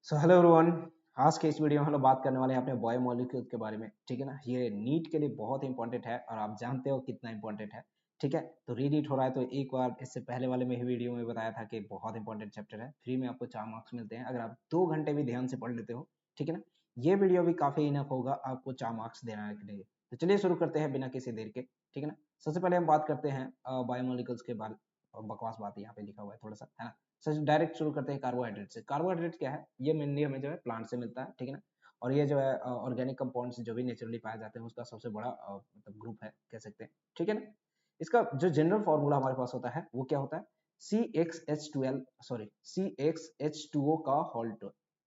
So hello everyone. आज के इस वीडियो में हम लोग बात करने वाले हैं अपने बायोमोलिक्यूल के बारे में। ठीक है ना, ये नीट के लिए बहुत इंपॉर्टेंट है और आप जानते हो कितना इंपॉर्टेंट है। ठीक है, तो रीनीट हो रहा है तो एक बार इससे पहले वाले में ही वीडियो में बताया था कि बहुत इंपॉर्टेंट चैप्टर है। फ्री में आपको 4 मार्क्स मिलते हैं अगर आप 2 घंटे भी ध्यान से पढ़ लेते हो। ठीक है ना, ये वीडियो भी काफ़ी इनफ होगा आपको 4 मार्क्स देना के लिए। तो चलिए शुरू करते हैं बिना किसी देर के। ठीक है ना, सबसे पहले हम बात करते हैं बायोमोलिक्यूल्स के बारे। बकवास बात यहाँ पे लिखा हुआ है थोड़ा सा, है ना। सर डायरेक्ट शुरू करते हैं कार्बोहाइड्रेट से। कार्बोहाइड्रेट क्या है? ये मेनली हमें जो है प्लांट से मिलता है। ठीक है ना, और ये जो है ऑर्गेनिक कंपाउंड्स जो भी नेचुरली पाए जाते हैं उसका सबसे बड़ा मतलब ग्रुप है कह सकते हैं। ठीक है ना, इसका जो जनरल फॉर्मूला हमारे पास होता है वो क्या होता है? CXH2O का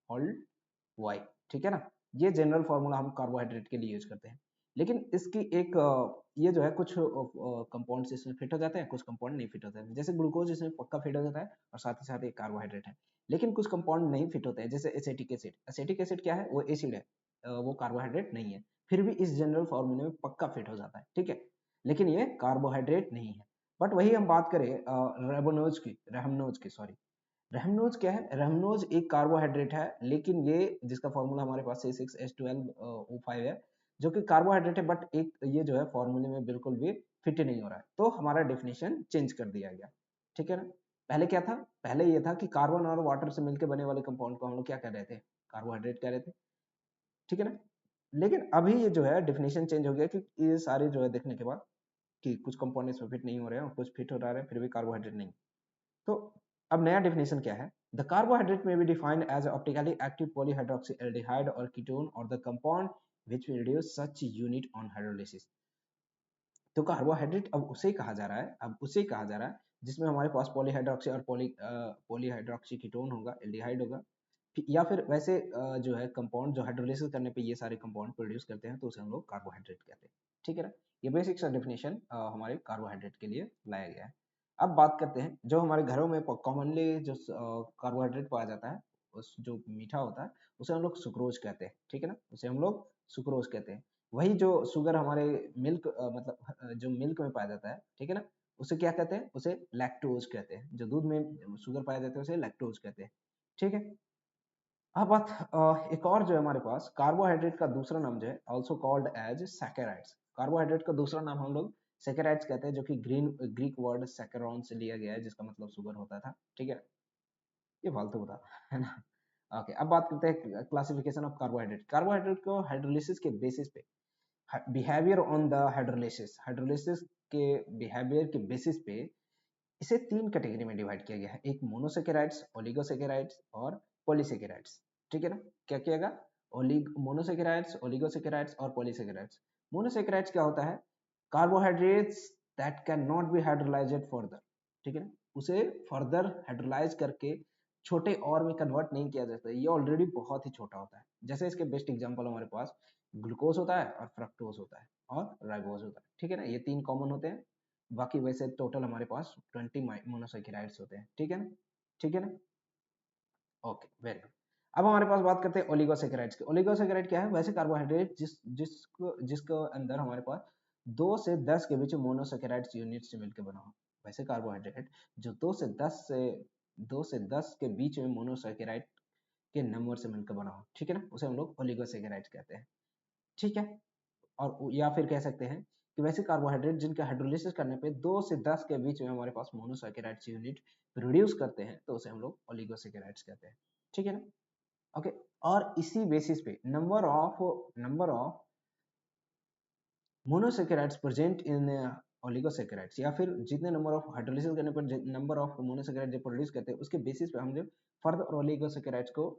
होल वाई। ठीक है ना, ये जनरल फॉर्मूला हम कार्बोहाइड्रेट के लिए यूज करते हैं। लेकिन इसकी एक ये जो है कुछ कंपाउंड्स इसमें फिट हो जाते हैं, कुछ कंपाउंड नहीं फिट होते हैं। जैसे ग्लूकोज इसमें पक्का फिट हो जाता है और साथ ही साथ एक कार्बोहाइड्रेट है। लेकिन कुछ कंपाउंड नहीं फिट होते हैं, जैसे एसिटिक एसिड। एसिटिक एसिड क्या है? वो एसिड है, वो कार्बोहाइड्रेट नहीं है। फिर भी इस जनरल फॉर्मूले में पक्का फिट हो जाता है। ठीक है, लेकिन ये कार्बोहाइड्रेट नहीं है। बट वही हम बात करें रहमनोज क्या है? रहमनोज एक कार्बोहाइड्रेट है, लेकिन ये जिसका फॉर्मूला हमारे पास C6H12O5 है, जो कि कार्बोहाइड्रेट है, बट एक ये जो है फॉर्मूले में बिल्कुल भी फिट नहीं हो रहा है, तो हमारा डेफिनेशन चेंज कर दिया गया। ठीक है ना, पहले क्या था? पहले ये था कि कार्बन और वाटर से मिलकर बने वाले कंपाउंड को हम लोग क्या कह रहे थे? कार्बोहाइड्रेट कह रहे थे। ठीक है ना, लेकिन अभी ये जो है डेफिनेशन चेंज हो गया कि ये सारे जो है देखने के बाद कि कुछ कंपाउंड इसमें फिट नहीं हो रहे हैं और कुछ फिट हो रहा है फिर भी कार्बोहाइड्रेट नहीं। तो अब नया डेफिनेशन क्या है? The carbohydrate may be defined as optically active polyhydroxy aldehyde or ketone or the compound which will reduce such unit on hydrolysis. तो कार्बोहाइड्रेट अब उसे कहा जा रहा है, जिसमें हमारे पास पॉलीहाइड्रोक्सी और पॉलीहाइड्रोक्सी कीटोन होगा, एल्डिहाइड होगा, या फिर वैसे जो है कंपाउंड जो हाइड्रोलिसिस करने पे ये सारे कंपाउंड प्रोड्यूस करते हैं, तो उसे हम लोग कार्बोहाइड्रेट कहते हैं। ठीक है ना, ये बेसिक सा डेफिनेशन हमारे कार्बोहाइड्रेट के लिए लाया गया है। अब बात करते हैं जो हमारे घरों में कॉमनली जो कार्बोहाइड्रेट पाया जाता है, उस जो मीठा होता है उसे हम लोग सुक्रोज कहते हैं। ठीक है ना, उसे हम लोग सुक्रोज कहते हैं। वही जो शुगर हमारे मिल्क मतलब जो मिल्क में पाया जाता है, ठीक है ना, उसे क्या कहते हैं? उसे लैक्टोज कहते हैं। जो दूध में शुगर पाया जाता है उसे लैक्टोज कहते हैं। ठीक है, अब बात एक और जो है हमारे पास कार्बोहाइड्रेट का दूसरा नाम जो है ऑल्सो कॉल्ड एज सैकेराइड्स। कार्बोहाइड्रेट का दूसरा नाम हम लोग सैकेराइड्स कहते हैं, जो कि ग्रीक वर्ड सैकेरॉन से लिया गया है, जिसका मतलब शुगर होता था। ठीक है, ये फालतू था, है ना। ओके, अब बात करते हैं क्लासिफिकेशन ऑफ कार्बोहाइड्रेट। कार्बोहाइड्रेट को हाइड्रोलिसिस के बेसिस पे, बिहेवियर ऑन द हाइड्रोलिसिस के बिहेवियर के बेसिस पे इसे 3 कैटेगरी में डिवाइड किया गया है। एक मोनोसेकेराइड्स, ओलिगोसेकेराइड्स और पॉलीसेकेराइड्स। ठीक है ना, क्या किया? मोनोसेकेराइड्स, ओलिगोसेकेराइड्स और पॉलीसेकेराइड्स। मोनोसेकेराइड्स क्या होता है? Carbohydrates that can not be hydrolysed further. ठीक है ना, उसे फर्दर हाइड्रोलाइज करके छोटे और में कन्वर्ट नहीं किया जाता, ये ऑलरेडी बहुत ही छोटा होता है। जैसे इसके बेस्ट एग्जांपल हमारे पास ग्लूकोज होता है और फ्रक्टोज होता है और राइबोज होता है। ठीक है ना, ये 3 कॉमन होते हैं। बाकी वैसे टोटल हमारे पास 20 मोनोसेकेराइड्स होते हैं। ठीक है ना, ठीक है ना, ओके, वेरी गुड। अब हमारे पास बात करते हैं ओलिगोसेकेराइड्स की। ओलिगोसेकेराइड क्या है? वैसे कार्बोहाइड्रेट जिसको अंदर हमारे पास 2 से 10 के बीच मोनोसेकेराइड्स यूनिट से मिलकर बना हो। वैसे कार्बोहाइड्रेट जो 2 से 10 के बीच में मोनोसेकेराइड के नंबर से मिलकर बना हो, ठीक है ना, उसे हम लोग ओलिगोसेकेराइड्स कहते हैं। ठीक है, और या फिर कह सकते हैं कि वैसे कार्बोहाइड्रेट जिनका हाइड्रोलिसिस करने पे 2 से 10 के बीच में हमारे पास मोनोसैकेराइड्स यूनिट प्रोड्यूस करते हैं, तो उसे हम लोग ओलिगोसैकेराइड्स कहते हैं। ठीक है ना, ओके। और इसी बेसिस पे number of monosaccharides present in oligosaccharides, या फिर जितने नंबर ऑफ हाइड्रोलिसिस करने पर नंबर ऑफ मोनोसैकेराइड जो प्रोड्यूस करते हैं उसके बेसिस पे हम जो फर्दर ओलिगोसैकेराइड्स को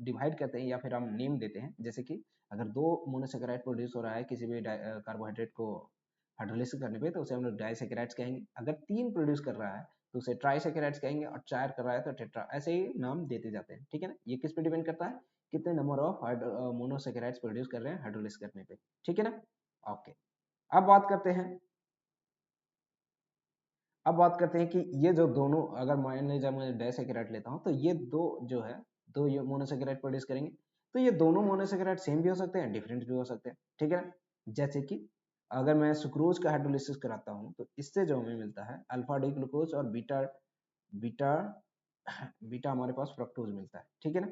डिवाइड करते हैं या फिर हम नेम देते हैं। जैसे कि अगर 2 मोनोसैकेराइड प्रोड्यूस हो रहा है किसी भी कार्बोहाइड्रेट को हाइड्रोलिसिस करने पे, तो उसे हम लोग डाइसैकेराइड्स कहेंगे। अगर 3 प्रोड्यूस कर रहा है तो उसे ट्राइसैकेराइड्स कहेंगे, और 4 कर रहा है तो टेट्रा। ऐसे ही नाम देते जाते हैं। ठीक है ना, ये किस पे डिपेंड करता है? कितने नंबर ऑफ मोनोसैकेराइड्स प्रोड्यूस कर रहे हैं हाइड्रोलिसिस करने पे। ठीक है ना, ओके। अब बात करते हैं कि ये जो दोनों, अगर मान लीजिए मैं डाइसैकेराइड लेता हूँ, तो ये दो जो है, दो ये मोनोसैकेराइड प्रोड्यूस करेंगे, तो ये दोनों मोनोसैकेराइड सेम भी हो सकते हैं, डिफरेंट भी हो सकते हैं। ठीक है ना, जैसे कि अगर मैं सुक्रोज का हाइड्रोलिसिस कराता हूँ तो इससे जो हमें मिलता है अल्फा डी ग्लूकोज और बीटा बीटा बीटा हमारे पास फ्रक्टोज मिलता है। ठीक है ना,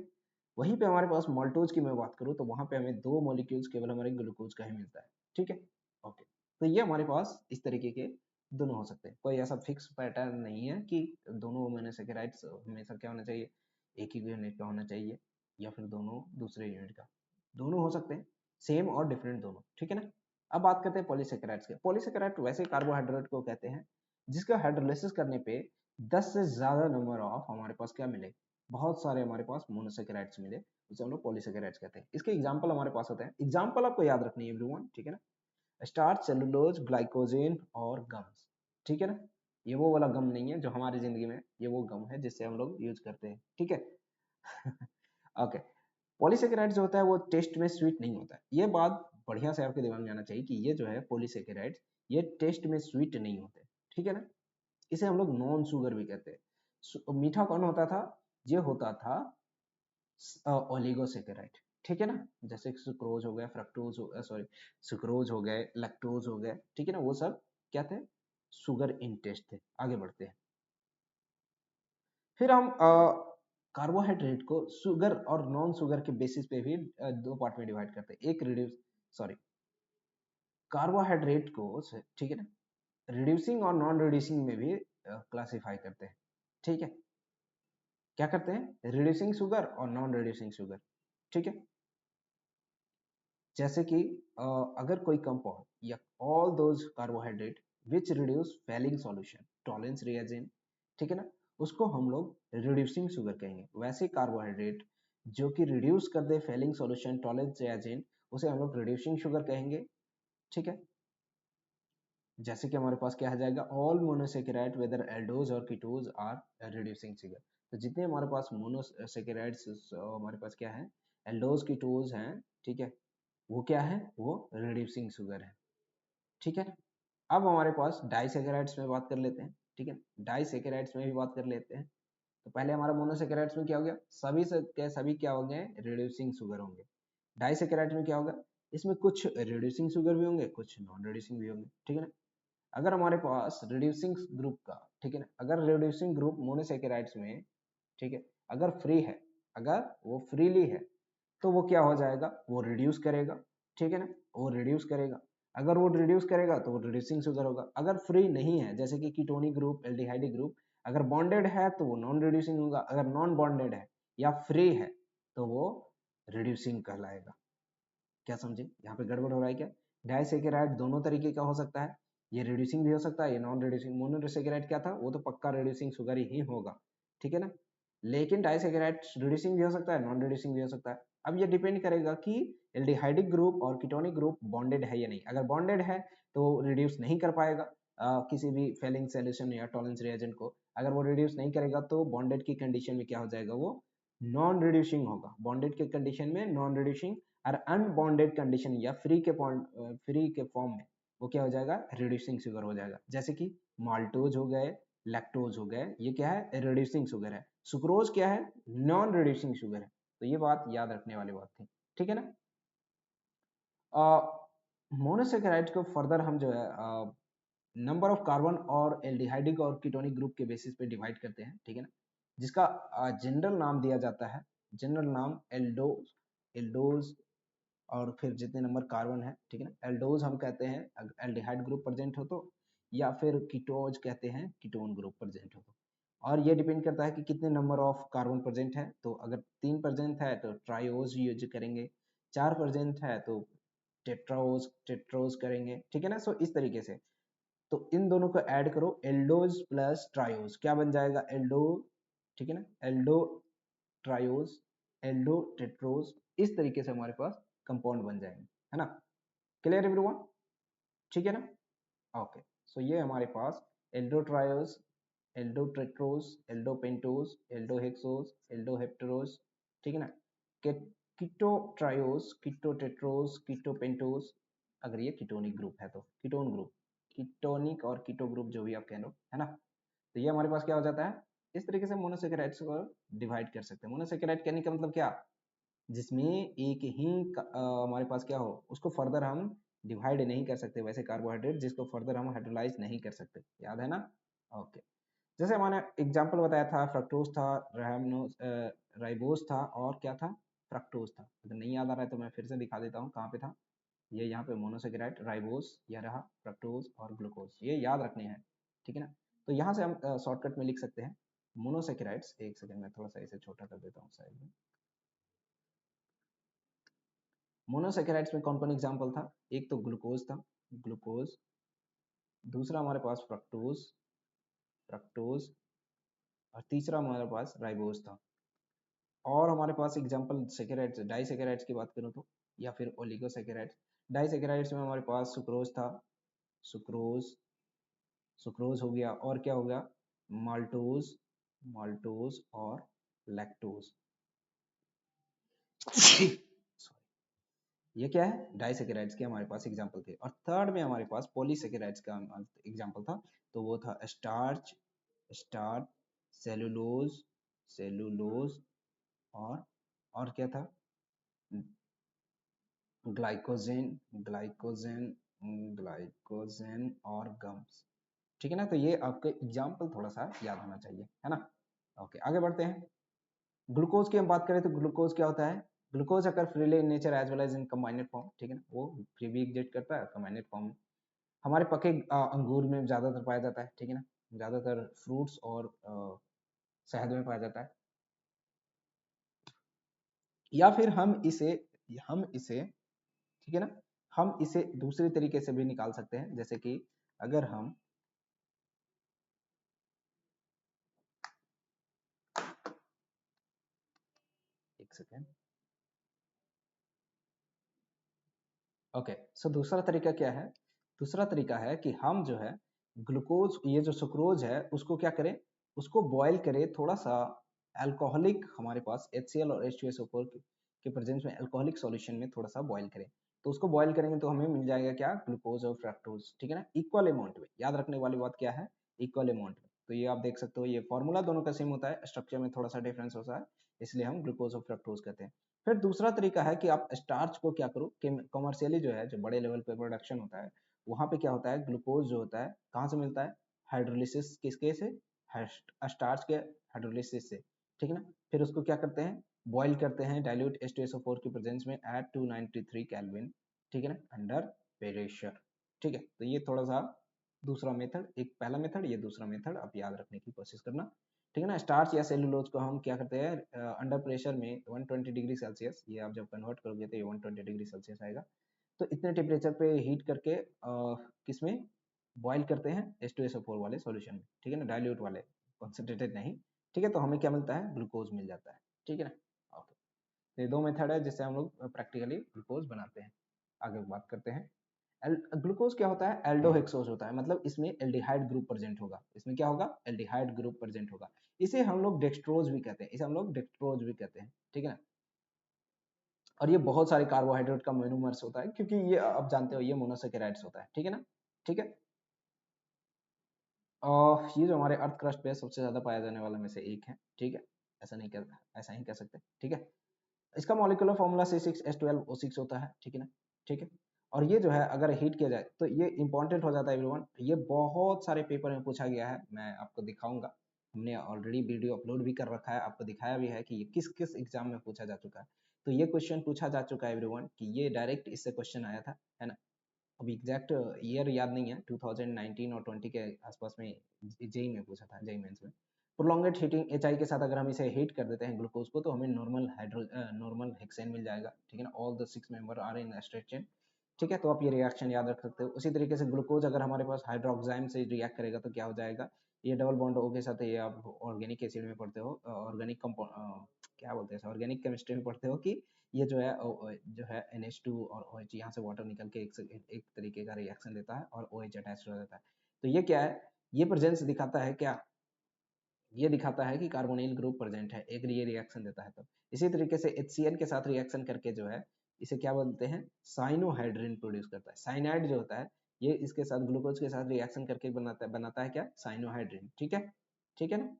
वहीं पे हमारे पास माल्टोज की मैं बात करूँ तो वहाँ पे हमें 2 मॉलिक्यूल्स केवल हमारे ग्लूकोज का ही मिलता है, ठीक है? ओके, तो ये हमारे पास इस तरीके के दोनों हो सकते हैं। कोई ऐसा फिक्स पैटर्न नहीं है कि दोनों मोनोसैकेराइड्स हमेशा क्या होना चाहिए, एक ही यूनिट का होना चाहिए या फिर दोनों दूसरे यूनिट का। दोनों हो सकते हैं, सेम और डिफरेंट दोनों, ठीक है ना? अब बात करते हैं पॉलीसैकेराइड्स के। पॉलीसैकेराइड वैसे कार्बोहाइड्रेट को कहते हैं जिसका हाइड्रोलाइसिस करने पे 10 से ज्यादा नंबर ऑफ हमारे पास क्या मिले, बहुत सारे हमारे पास मोनोसैकेराइड्स मिले, उसे हम लोग पॉलीसैकेराइड्स कहते हैं। इसके एग्जांपल हमारे पास होते हैं, एग्जांपल आपको याद रखनी है एवरीवन, ठीक है ना? स्टार्च, सेलुलोज, ग्लाइकोजेन और गम्स, ठीक है ना? ये वो वाला गम नहीं है जो हमारी जिंदगी में, ये वो गम है जिससे हम लोग यूज करते हैं, ठीक है? ओके, पॉलीसेकेराइड जो होता है वो टेस्ट में स्वीट नहीं होता है। ये बात बढ़िया से आपके दिमाग में आना चाहिए कि ये जो है पॉलीसेकेराइड, ये टेस्ट में स्वीट नहीं होते, ठीक है ना? इसे हम लोग नॉन शुगर भी कहते हैं। मीठा कौन होता था? ये होता था ओलिगोसेकेराइड, ठीक है ना? जैसे सुक्रोज हो गया, फ्रक्टोज हो, सॉरी, सुक्रोज हो गए, लैक्टोज हो गए, ठीक है ना? वो सब क्या थे? शुगर इन टेस्ट थे। आगे बढ़ते हैं, फिर हम कार्बोहाइड्रेट को शुगर और नॉन शुगर के बेसिस पे भी दो पार्ट में डिवाइड करते हैं। एक रिड्यूस, सॉरी, कार्बोहाइड्रेट को, ठीक है ना, रिड्यूसिंग और नॉन रिड्यूसिंग में भी क्लासिफाई करते हैं, ठीक है? क्या करते हैं? रिड्यूसिंग शुगर और नॉन रिड्यूसिंग शुगर, ठीक है? जैसे कि अगर कोई कंपाउंड या all those carbohydrate which reduce Fehling solution Tollens reagent, ठीक है ना, उसको हम लोग रिड्यूसिंग शुगर कहेंगे। वैसे कार्बोहाइड्रेट जो कि रिड्यूस कर दे फेलिंग सॉल्यूशन टॉलेंस रिएजेंट, उसे हम लोग रिड्यूसिंग शुगर कहेंगे, ठीक है? जैसे कि हमारे पास क्या आ जाएगा, ऑल मोनोसेकेराइड वेदर एल्डोज और कीटोज आर रिड्यूसिंग शुगर। तो जितने हमारे पास मोनोसेकेराइड्स हमारे पास क्या है, एल्डोज कीटोज हैं, ठीक है, वो क्या है, वो रिड्यूसिंग शुगर है, ठीक है? अब हमारे पास डाइसेकेराइड्स में बात कर लेते हैं, ठीक है? डाइसेकेराइड्स में भी बात कर लेते हैं। तो पहले हमारा मोनोसेकेराइड्स में क्या हो गया, सभी से क्या, सभी क्या हो गए, रिड्यूसिंग शुगर होंगे। डाइसेकेराइड में क्या होगा, इसमें कुछ रिड्यूसिंग शुगर भी होंगे, कुछ नॉन रिड्यूसिंग भी होंगे, ठीक है ना? अगर हमारे पास रिड्यूसिंग ग्रुप का, ठीक है ना, अगर रिड्यूसिंग ग्रुप मोनोसेकेराइड्स में, ठीक है, अगर फ्री है, अगर वो फ्रीली है, तो वो क्या हो जाएगा, वो रिड्यूस करेगा, ठीक है ना, वो रिड्यूस करेगा। अगर वो रिड्यूस करेगा तो वो रिड्यूसिंग शुगर होगा। अगर फ्री नहीं है, जैसे कि कीटोनिक ग्रुप, एल्डिहाइडिक ग्रुप, अगर बॉन्डेड है तो वो नॉन रिड्यूसिंग होगा, अगर नॉन बॉन्डेड है या फ्री है तो वो रिड्यूसिंग कहलाएगा। क्या समझे, यहाँ पे गड़बड़ हो रहा है क्या? डाइसेकेराइड दोनों तरीके का हो सकता है, ये रिड्यूसिंग भी हो सकता है, ये नॉन रिड्यूसिंग। मोनोसेकेराइड क्या था, वो तो पक्का रिड्यूसिंग शुगर ही होगा, ठीक है ना? लेकिन डाइसेकेराइड रिड्यूसिंग भी हो सकता है, नॉन रिड्यूसिंग भी हो सकता है। अब ये डिपेंड करेगा कि एल्डिहाइडिक ग्रुप और कीटोनिक ग्रुप बॉन्डेड है या नहीं। अगर बॉन्डेड है तो रिड्यूस नहीं कर पाएगा किसी भी फेलिंग सॉल्यूशन या टॉलेंस रिएजेंट को। अगर वो रिड्यूस नहीं करेगा तो बॉन्डेड की कंडीशन में क्या हो जाएगा, वो नॉन रिड्यूसिंग होगा। बॉन्डेड के कंडीशन में नॉन रिड्यूसिंग, और अनबॉन्डेड कंडीशन या फ्री के फॉर्म में वो क्या हो जाएगा, रिड्यूसिंग शुगर हो जाएगा। जैसे कि माल्टोज हो गए, लैक्टोज हो गए, ये क्या है, रिड्यूसिंग शुगर है। सुक्रोज क्या है, नॉन रिड्यूसिंग शुगर है। तो ये बात याद रखने वाली बात थी, ठीक है ना? मोनोसेकेराइड को फर्दर हम जो है नंबर ऑफ कार्बन और एल्डिहाइडिक और कीटोनिक ग्रुप के बेसिस पे डिवाइड करते हैं, ठीक है ना, जिसका जनरल नाम दिया जाता है, जनरल नाम एल्डोज, एल्डोज, और फिर जितने नंबर कार्बन है, ठीक है ना, एल्डोज हम कहते हैं अगर एल्डिहाइड ग्रुप प्रेजेंट हो तो, या फिर कीटोज कहते हैं कीटोन ग्रुप प्रेजेंट हो तो। और ये डिपेंड करता है कि कितने नंबर ऑफ कार्बन प्रेजेंट है। तो अगर 3 प्रेजेंट है तो ट्राइओज यूज करेंगे, 4 प्रेजेंट है तो टेट्राओज, टेट्रोज करेंगे, ठीक है ना? सो इस तरीके से, तो इन दोनों को ऐड करो, एल्डोज प्लस ट्राइओज क्या बन जाएगा, एल्डो, ठीक है ना, एल्डो ट्राइओज, एल्डो टेट्रोज, इस तरीके से हमारे पास कंपाउंड बन जाएंगे, है ना? क्लियर एवरीवन, ठीक है ना? ओके, सो ये हमारे पास aldotriose, aldotetrose, aldopentose, aldohexose, aldoheptose, ठीक है ना? Ketotriose, ketotetrose, ketopentose, अगर ये कीटोनिक ग्रुप है तो कीटोन ग्रुप, कीटोनिक और कीटो ग्रुप जो भी आप कह लो, है ना? तो ये हमारे पास क्या हो जाता है, इस तरीके से मोनोसेकेराइड्स को डिवाइड कर सकते हैं। मोनोसेकेराइड कहने का मतलब क्या, जिसमें एक ही हमारे पास क्या हो, उसको फर्दर हम डिवाइड नहीं कर सकते, वैसे कार्बोहाइड्रेट जिसको फर्दर हम हाइड्रोलाइज नहीं कर सकते, याद है ना? ओके, जैसे मैंने एग्जांपल बताया था, फ्रक्टोज था, राइबोज था, और क्या था, फ्रक्टोज था। अगर नहीं याद आ रहा है तो मैं फिर से दिखा देता हूँ कहाँ पे था। ये यहाँ पे मोनोसेकेराइड, राइबोस, यह रहा फ्रक्टोज और ग्लूकोज, ये याद रखने हैं, ठीक है ना। तो यहाँ से हम शॉर्टकट में लिख सकते हैं मोनोसेकेराइड्स। एक सेकंड में थोड़ा सा इसे छोटा कर देता हूँ साइड में। मोनोसेकेराइड्स में कौन कौन एग्जाम्पल था? एक तो ग्लूकोज था, ग्लूकोज, दूसरा हमारे पास फ्रक्टोज, फ्रक्टोज, और तीसरा हमारे पास राइबोज था। और हमारे पास एग्जाम्पल सेकेराइड्स, डाइसेकेराइड्स की बात करूँ तो, या फिर ओलिगोसेकेराइड्स। डाइसेकेराइड्स में हमारे पास सुक्रोज था, सुक्रोज, सुक्रोज हो गया, और क्या हो गया? माल्टोज, माल्टोज और लैक्टोज। ये क्या है? डाइसेकेराइड्स के हमारे पास एग्जांपल थे। और थर्ड में हमारे पास पॉलीसेकेराइड्स का एग्जांपल था, तो वो था स्टार्च, स्टार्च, सेलुलोज, सेलुलोज, और क्या था? ग्लाइकोजेन, ग्लाइकोजेन, ग्लाइकोजेन और गम्स, ठीक है ना। तो ये आपके एग्जाम्पल थोड़ा सा याद होना चाहिए, है ना। ओके, आगे बढ़ते हैं। ग्लूकोज की हम बात करें तो ग्लूकोज क्या होता है? Glucose occur freely in nature as well as in combined form, ठीक है ना, वो फ्री भी एग्जिस्ट करता है कंबाइंड फॉर्म में। हमारे पके अंगूर में ज्यादातर पाया जाता है, ठीक है ना, ज्यादातर फ्रूट्स और शहद में पाया जाता है। या फिर हम इसे ठीक है ना, हम इसे दूसरे तरीके से भी निकाल सकते हैं, जैसे कि अगर हम एक सेकेंड, ओके, सो दूसरा तरीका क्या है? दूसरा तरीका है कि हम जो है ग्लूकोज, ये जो सुक्रोज है उसको क्या करें, उसको बॉयल करें थोड़ा सा अल्कोहलिक, हमारे पास HCl और H2SO4 के प्रेजेंस में अल्कोहलिक सॉल्यूशन में थोड़ा सा बॉयल करें। तो उसको बॉयल करेंगे तो हमें मिल जाएगा क्या? ग्लूकोज और फ्रक्टोज, ठीक है ना, इक्वल अमाउंट में। याद रखने वाली बात क्या है? इक्वल अमाउंट में। तो ये आप देख सकते हो, ये फॉर्मूला दोनों का सेम होता है, स्ट्रक्चर में थोड़ा सा डिफरेंस होता है, इसलिए हम ग्लूकोज और फ्रक्टोज कहते हैं। फिर दूसरा तरीका है कि आप स्टार्च को क्या करो कि कमर्शियली जो है, जो बड़े लेवल पे प्रोडक्शन होता है, वहाँ पे क्या होता है, ग्लूकोज जो होता है कहाँ से मिलता है? हाइड्रोलिसिस किसके से? स्टार्च के हाइड्रोलिसिस से, ठीक है ना। फिर उसको क्या करते हैं? बॉईल करते हैं डाइल्यूट H2SO4 की प्रेजेंस में एट 293 केल्विन, ठीक है ना, अंडर प्रेशर, ठीक है। तो ये थोड़ा सा दूसरा मेथड, एक पहला मेथड, ये दूसरा मेथड आप याद रखने की कोशिश करना, ठीक है ना। स्टार्च या सेलुलोज को हम क्या करते हैं, अंडर प्रेशर में 120 डिग्री सेल्सियस, ये आप जब कन्वर्ट करोगे तो ये 120 डिग्री सेल्सियस आएगा। तो इतने टेम्परेचर पे हीट करके किसमें बॉईल करते हैं? H2SO4 वाले सॉल्यूशन में, ठीक है ना, डाइल्यूट वाले, कॉन्सेंट्रेटेड नहीं, ठीक है। तो हमें क्या मिलता है? ग्लूकोज मिल जाता है, ठीक है ना। ओके, तो ये दो मेथड है जिससे हम लोग प्रैक्टिकली ग्लूकोज बनाते हैं। आगे बात करते हैं। ग्लूकोज क्या होता है? एल्डोहेक्सोज होता है, मतलब इसमें एल्डिहाइड ग्रुप प्रेजेंट होगा। इसमें क्या होगा? एल्डिहाइड ग्रुप प्रेजेंट होगा। इसे हम लोग डेक्सट्रोज भी कहते हैं, इसे हम लोग डेक्सट्रोज भी कहते हैं, ठीक है ना। और ये बहुत सारे कार्बोहाइड्रेट का मोनोमर्स होता है, क्योंकि ये आप जानते हो ये मोनोसेकेराइड्स होता है, ठीक है ना, ठीक है। ये जो हमारे अर्थ क्रस्ट पे सबसे ज्यादा पाया जाने वाला में से एक है, ठीक है, ऐसा ही कह सकते हैं, ठीक है। इसका मॉलिक्यूलर फॉर्मूला C6H12O6 होता है, ठीक है ना, ठीक है। और ये जो है अगर हीट किया जाए तो ये इंपॉर्टेंट हो जाता है एवरीवन। ये बहुत सारे पेपर में पूछा गया है, मैं आपको दिखाऊंगा, हमने ऑलरेडी वीडियो अपलोड भी कर रखा है, आपको दिखाया भी है कि ये किस किस एग्जाम में पूछा जा चुका है। तो ये क्वेश्चन पूछा जा चुका है एवरीवन, कि ये डायरेक्ट इससे क्वेश्चन आया था, है ना। अभी एग्जैक्ट ईयर याद नहीं है, 2019 और 20 के आसपास में जेई में पूछा था, जेई मेंस में। प्रोलॉन्गेड हीटिंग HI के साथ अगर हम इसे हीट कर देते हैं ग्लूकोज को, तो हमें नॉर्मल हेक्सेन मिल जाएगा, ठीक है ना। All the 6 member are in straight chain, ठीक है। तो आप ये रिएक्शन याद रख सकते हो। उसी तरीके से ग्लूकोज अगर हमारे पास हाइड्रोक्साइम से रिएक्ट करेगा तो क्या हो जाएगा? ये डबल बॉन्ड O के साथ, ये आप ऑर्गेनिक एसिड में पढ़ते हो, ऑर्गेनिक क्या बोलते हैं, ऑर्गेनिक केमिस्ट्री में पढ़ते हो कि ये जो है NH2 और OH, यहाँ से वाटर निकल के एक तरीके का रिएक्शन देता है और OH अटैच हो जाता है। तो ये क्या है? ये प्रेजेंस दिखाता है क्या? ये दिखाता है कि कार्बोनिल ग्रुप प्रेजेंट है, एक ये रिएक्शन देता है। तो इसी तरीके से HCl के साथ रिएक्शन करके जो है, इसे क्या बोलते हैं? साइनोहाइड्रिन प्रोड्यूस करता है। साइनाइड जो होता है, ये इसके साथ ग्लूकोज के साथ रिएक्शन करके बनाता है क्या? साइनोहाइड्रिन, ठीक है, ठीक है ना।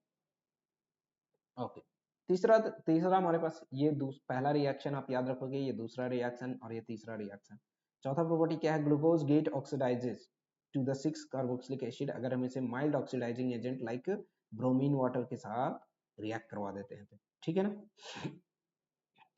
ओके, तीसरा तीसरा हमारे पास ये पहला रिएक्शन आप याद रखोगे, ये दूसरा रिएक्शन और ये तीसरा रिएक्शन। चौथा प्रॉपर्टी क्या है? Glucose get oxidises to the 6 carboxylic acid, अगर हम इसे mild oxidising agent like bromine water के साथ रिएक्ट करवा देते हैं तो, ठीक है ना।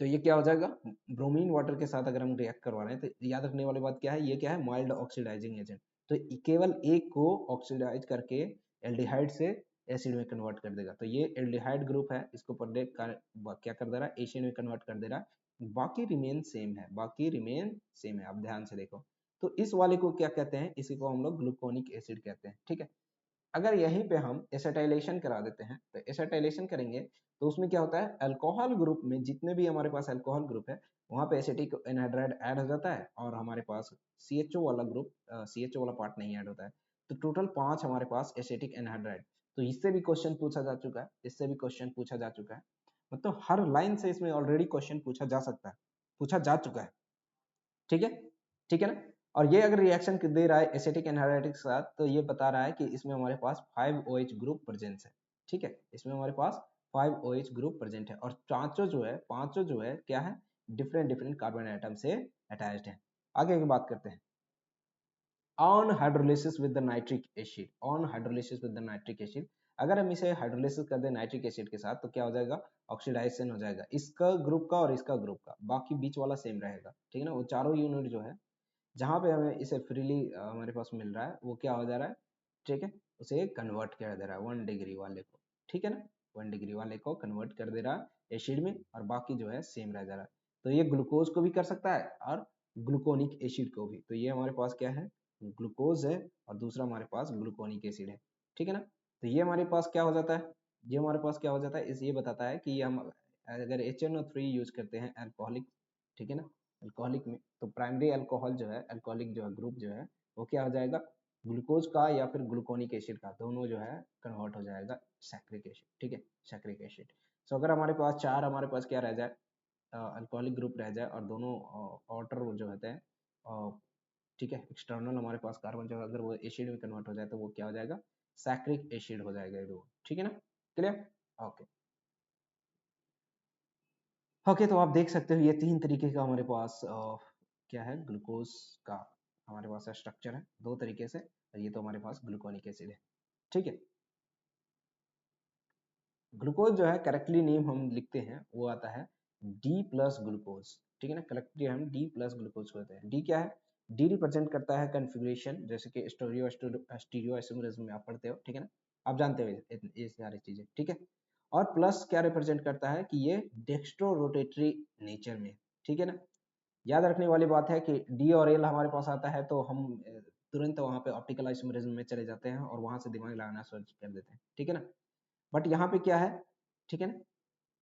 तो ये क्या हो जाएगा, ब्रोमीन वाटर के साथ अगर हम रिएक्ट करवा रहे हैं तो याद रखने वाली बात क्या है, ये क्या है, माइल्ड ऑक्सीडाइजिंग एजेंट। तो केवल एक को ऑक्सीडाइज करके एल्डिहाइड से एसिड में कन्वर्ट कर देगा। तो ये एल्डिहाइड ग्रुप है, इसको पर डे क्या कर दे रहा है, एसिड में कन्वर्ट कर दे रहा है। बाकी रिमेन सेम है, बाकी रिमेन सेम है। अब ध्यान से देखो, तो इस वाले को क्या कहते हैं, इसी को हम लोग ग्लूकोनिक एसिड कहते हैं, ठीक है। अगर यहीं पे हम एसेटाइलेशन करा देते हैं, तो एसेटाइलेशन करेंगे तो उसमें क्या होता है, अल्कोहल ग्रुप में जितने भी हमारे पास अल्कोहल ग्रुप है, वहां पे एसिटिक एनहाइड्राइड ऐड हो जाता है, और हमारे पास CHO वाला ग्रुप, CHO वाला पार्ट नहीं ऐड होता है। तो टोटल 5 हमारे पास एसिटिक एनहाइड्राइड। तो इससे भी क्वेश्चन पूछा जा चुका है, इससे भी क्वेश्चन पूछा जा चुका है, मतलब हर लाइन से इसमें ऑलरेडी क्वेश्चन पूछा जा सकता है, पूछा जा चुका है, ठीक है, ठीक है ना। और ये अगर रिएक्शन दे रहा है एसिटिक एनहाइड्राइड के साथ, तो ये बता रहा है कि इसमें हमारे पास 5 OH ग्रुप प्रेजेंट है, ठीक है, इसमें हमारे पास 5 OH ग्रुप प्रेजेंट है, और पांचों जो है क्या है, डिफरेंट डिफरेंट कार्बन एटम से अटैच्ड है। आगे की बात करते हैं, on hydrolysis with the nitric acid, on hydrolysis with the nitric acid, अगर हम इसे हाइड्रोलिसिस कर दें नाइट्रिक एसिड के साथ, तो क्या हो जाएगा, ऑक्सीडाइजेशन हो जाएगा इसका ग्रुप का और इसका ग्रुप का, बाकी बीच वाला सेम रहेगा, ठीक है ना। वो चारों यूनिट जो है, जहाँ पे हमें इसे फ्रीली हमारे पास मिल रहा है, वो क्या हो जा रहा है, ठीक है, उसे कन्वर्ट कर दे रहा है 1 डिग्री वाले को, ठीक है ना, 1 डिग्री वाले को कन्वर्ट कर दे रहा है एसिड में, और बाकी जो है सेम रह जा रहा है। तो ये ग्लूकोज को भी कर सकता है और ग्लूकोनिक एसिड को भी। तो ये हमारे पास क्या है, ग्लूकोज है, और दूसरा हमारे पास ग्लूकोनिक एसिड है, ठीक है ना। तो ये हमारे पास क्या हो जाता है, ये हमारे पास क्या हो जाता है, इस ये बताता है कि ये हम अगर HNO3 यूज करते हैं अल्कोहलिक, ठीक है ना, अल्कोहलिक में, तो प्राइमरी अल्कोहल जो है, अल्कोहलिक जो है ग्रुप जो है, वो क्या हो जाएगा, ग्लूकोज का या फिर ग्लूकोनिक एसिड का, दोनों जो है कन्वर्ट हो जाएगा सैक्रिक एसिड, ठीक है, सैक्रिक एसिड। सो अगर हमारे पास चार, हमारे पास क्या रह जाए, अल्कोहलिक ग्रुप रह जाए, और दोनों वाटर जो होते हैं, ठीक है, एक्सटर्नल हमारे पास कार्बन जो है, अगर वो एसिड में कन्वर्ट हो जाए, तो वो क्या हो जाएगा, सैक्रिक एसिड हो जाएगा वो, ठीक है ना, क्लियर, ओके। ओके, तो आप देख सकते हो ये 3 तरीके का हमारे पास क्या है, ग्लूकोज का हमारे पास स्ट्रक्चर है 2 तरीके से, और ये तो हमारे पास ग्लूकोनिक एसिड है, ठीक है। ग्लूकोज जो है करेक्टली नेम हम लिखते हैं, वो आता है डी प्लस ग्लूकोज, ठीक है ना, करेक्टली हम डी प्लस ग्लूकोज कहते हैं। डी क्या है, डी रिप्रेजेंट करता है कन्फिग्रेशन, जैसे कि स्टीरियो आइसोमरिज्म में आप पढ़ते हो, ठीक है ना, आप जानते हो ये सारी चीजें, ठीक है। और प्लस क्या रिप्रेजेंट करता है, कि ये डेक्स्ट्रो रोटेटरी नेचर में, ठीक है ना। याद रखने वाली बात है कि डी और एल हमारे पास आता है, तो हम तुरंत वहां पे ऑप्टिकल आइसोमरिज्म में चले जाते हैं, और वहां से दिमाग लगाना शुरू कर देते हैं, ठीक है ना। बट यहाँ पे क्या है, ठीक है ना,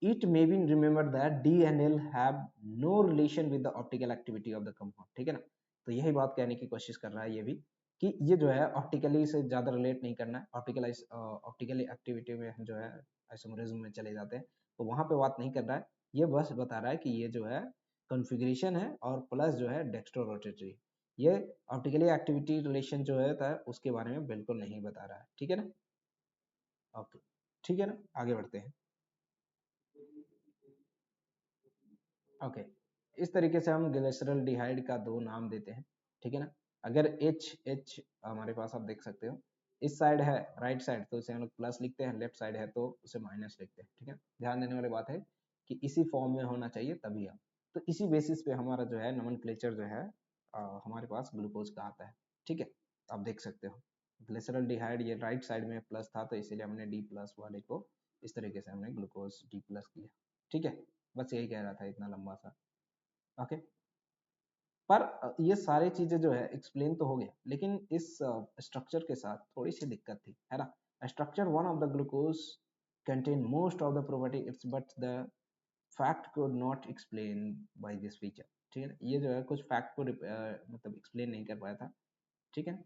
it may be remember that D and L have no relation with the optical activity of the compound, ठीक है ना। तो यही बात कहने की कोशिश कर रहा है ये भी, कि ये जो है ऑप्टिकली से ज्यादा रिलेट नहीं करना है, ऑप्टिकली एक्टिविटी में हम जो है आइसोमरिज्म में चले जाते हैं, तो वहां पे बात नहीं कर रहा है, ये बस बता रहा है कि ये जो है कॉन्फ़िगरेशन है, और प्लस जो है डेक्स्ट्रो रोटेटरी, ये ऑप्टिकली एक्टिविटी रिलेशन जो है उसके बारे में बिल्कुल नहीं बता रहा है, ठीक है ना, ओके, ठीक है ना, आगे बढ़ते हैं, ओके। इस तरीके से हम ग्लिसरॉल डिहाइड का 2 नाम देते हैं, ठीक है ना। अगर एच हमारे पास आप देख सकते हो, इस साइड है राइट साइड, तो इसे हम लोग प्लस लिखते हैं, लेफ्ट साइड है तो उसे माइनस लिखते हैं, ठीक है। ध्यान देने वाली बात है कि इसी फॉर्म में होना चाहिए तभी हम, तो इसी बेसिस पे हमारा जो है नोमेनक्लेचर जो है हमारे पास ग्लूकोज का आता है, ठीक है। आप देख सकते हो ग्लिसरॉल डिहाइड, ये राइट साइड में प्लस था, तो इसीलिए हमने डी प्लस वाले को इस तरीके से हमने ग्लूकोज डी प्लस किया, ठीक है। बस यही कह रहा था, इतना लंबा सा, ओके। पर ये सारी चीजें जो है एक्सप्लेन तो हो गया, लेकिन इस स्ट्रक्चर के साथ थोड़ी सी दिक्कत थी, है ना। Structure one of the glucose contain most of the property it's but the fact could not explain by this feature, ठीक है ना। ये जो है कुछ फैक्ट को मतलब एक्सप्लेन नहीं कर पाया था, ठीक है।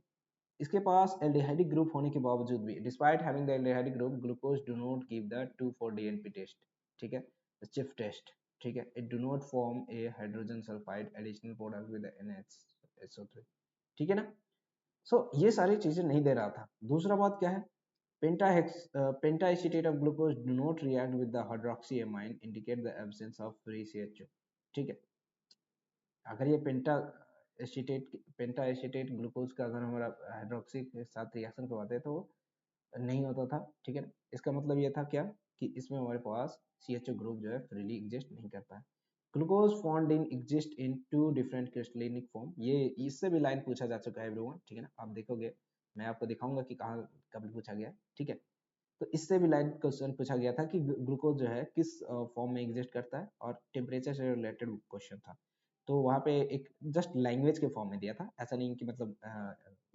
इसके पास एल्डिहाइडिक ग्रुप होने के बावजूद भी, despite having the aldehydic group, glucose do not give the 2,4-DNP test, ठीक है, चिफ टेस्ट, ठीक है। It do not form a hydrogen sulphide additional product with NHSO3, ठीक है ना। सो ये सारी चीजें नहीं दे रहा था। दूसरा बात क्या है, pentaacetate of glucose do not react with the hydroxy amine indicate the absence of free CHO, ठीक है। अगर ये पेंटा एसीटेट ग्लूकोज का अगर हमारा हाइड्रोक्सी के साथ रिएक्शन करवाते हैं, तो नहीं होता था, ठीक है। इसका मतलब ये था क्या, कि इसमें हमारे पास CHO ग्रुप जो है फ्रीली एग्जिस्ट नहीं करता है। Glucose found in exist in two different crystalline form. ये इससे भी लाइन पूछा जा चुका है एवरीवन, ठीक है ना। आप देखोगे, मैं आपको दिखाऊंगा कि कहाँ कब पूछा गया, ठीक है। तो इससे भी लाइन क्वेश्चन पूछा गया था कि ग्लूकोज जो है किस फॉर्म में एग्जिस्ट करता है, और टेम्परेचर से रिलेटेड क्वेश्चन था। तो वहाँ पे एक जस्ट लैंग्वेज के फॉर्म में दिया था, ऐसा नहीं कि मतलब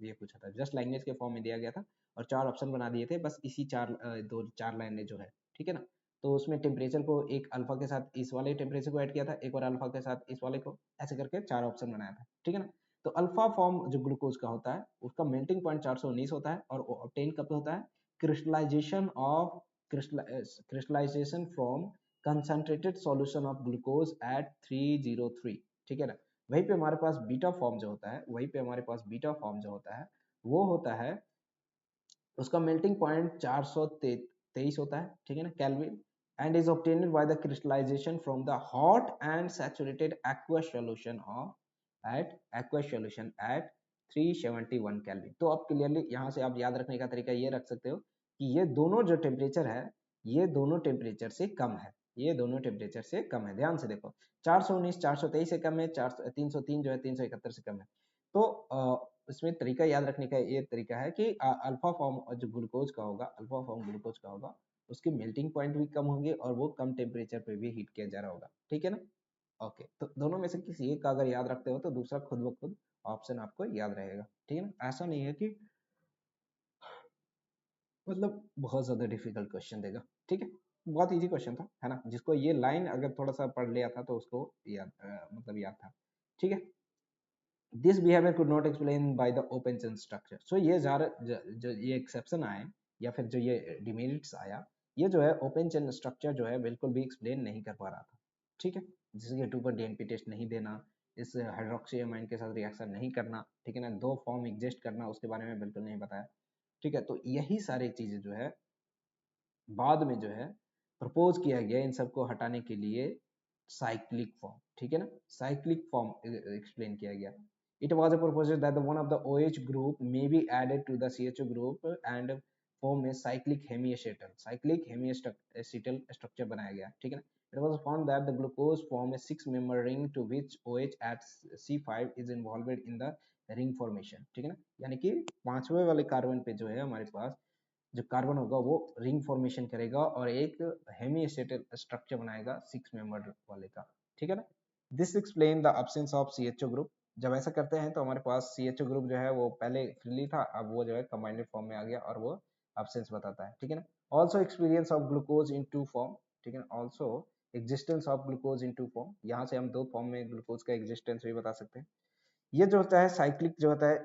ये पूछा था, जस्ट लैंग्वेज के फॉर्म में दिया गया था और 4 ऑप्शन बना दिए थे, बस इसी 4 लाइनें जो है, ठीक है ना। तो उसमें टेम्परेचर को एक अल्फा के साथ इस वाले टेम्परेचर को ऐड किया था, एक और अल्फा के साथ इस वाले को, ऐसे करके 4 ऑप्शन बनाया था, ठीक है ना। तो अल्फा फॉर्म जो ग्लूकोज का होता है उसका मेल्टिंग पॉइंट 419 होता है, और ऑब्टेन कब होता है, crystallization of crystallization from concentrated solution of glucose at 303, ठीक है ना। वहीं पे हमारे पास बीटा फॉर्म जो होता है, वहीं पे हमारे पास बीटा फॉर्म जो होता है वो होता है, उसका मेल्टिंग पॉइंट 423 होता है, ठीक है ना, kelvin, and is obtained by the crystallisation from the hot and saturated aqueous solution of aqueous solution at 371 kelvin. तो अब क्लियरली यहाँ से आप याद रखने का तरीका ये रख सकते हो कि ये दोनों जो टेम्परेचर है, ये दोनों टेम्परेचर से कम है, ये दोनों टेम्परेचर से कम है। ध्यान से देखो, 419 423 से कम है, 303 जो है 371 से कम है। तो इसमें तरीका याद रखने का ये तरीका है कि अल्फा फॉर्म जो ग्लूकोज का होगा, अल्फा फॉर्म ग्लूकोज का होगा, उसके मेल्टिंग पॉइंट भी कम होंगे और वो कम टेम्परेचर पे भी हीट किया जा रहा होगा, ठीक है ना। ओके, तो दोनों में से किसी एक का अगर याद रखते हो तो दूसरा खुद ब खुद ऑप्शन आपको याद रहेगा, ठीक है ना। ऐसा नहीं है कि मतलब बहुत ज्यादा डिफिकल्ट क्वेश्चन देगा, ठीक है। बहुत इजी क्वेश्चन था, है ना। जिसको ये लाइन अगर थोड़ा सा पढ़ लिया था तो उसको याद मतलब याद था, ठीक है। This behaviour could not explain by the open chain structure. So ये जो ये एक्सेप्शन आए या फिर जो ये डिमेरिट्स आया, ये जो है ओपन चेन स्ट्रक्चर जो है बिल्कुल भी एक्सप्लेन नहीं कर पा रहा था, ठीक है। जैसे कि 2 पर डीएनपी टेस्ट नहीं देना, इस हाइड्रोक्सी अमाइन के साथ रिएक्शन नहीं करना, ठीक है ना, 2 फॉर्म एग्जिस्ट करना उसके बारे में बिल्कुल नहीं बताया, ठीक है। तो यही सारी चीजें जो है बाद में जो है प्रपोज किया गया इन सबको हटाने के लिए साइक्लिक फॉर्म, ठीक है ना, साइक्लिक फॉर्म एक्सप्लेन किया गया। It was a proposal that the one of the OH group may be added to the CHO group and form a cyclic hemiacetal, cyclic hemiacetal structure बनाया गया, ठीक है ना। It was found that the glucose form a 6-member ring to which OH at C5 is involved in the ring formation, ठीक है ना। यानी कि 5वें वाले कार्बन पे जो है हमारे पास जो कार्बन होगा वो रिंग फॉर्मेशन करेगा और एक हेमिएस्टेटल स्ट्रक्चर बनाएगा 6 मेंबर वाले का, ठीक है ना। This explain the absence of CHO group. जब ऐसा करते हैं तो हमारे पास सीएचओ ग्रुप जो है वो पहले फ्रीली था, अब वो जो है कंबाइंड फॉर्म में आ गया और वो एब्सेंस बताता है, ठीक है ना। Also experience of glucose in 2 form, ठीक है ना। Also existence of glucose in 2 form, यहाँ से हम 2 फॉर्म में ग्लूकोज का एग्जिस्टेंस भी बता सकते हैं। ये जो होता है साइक्लिक जो होता है,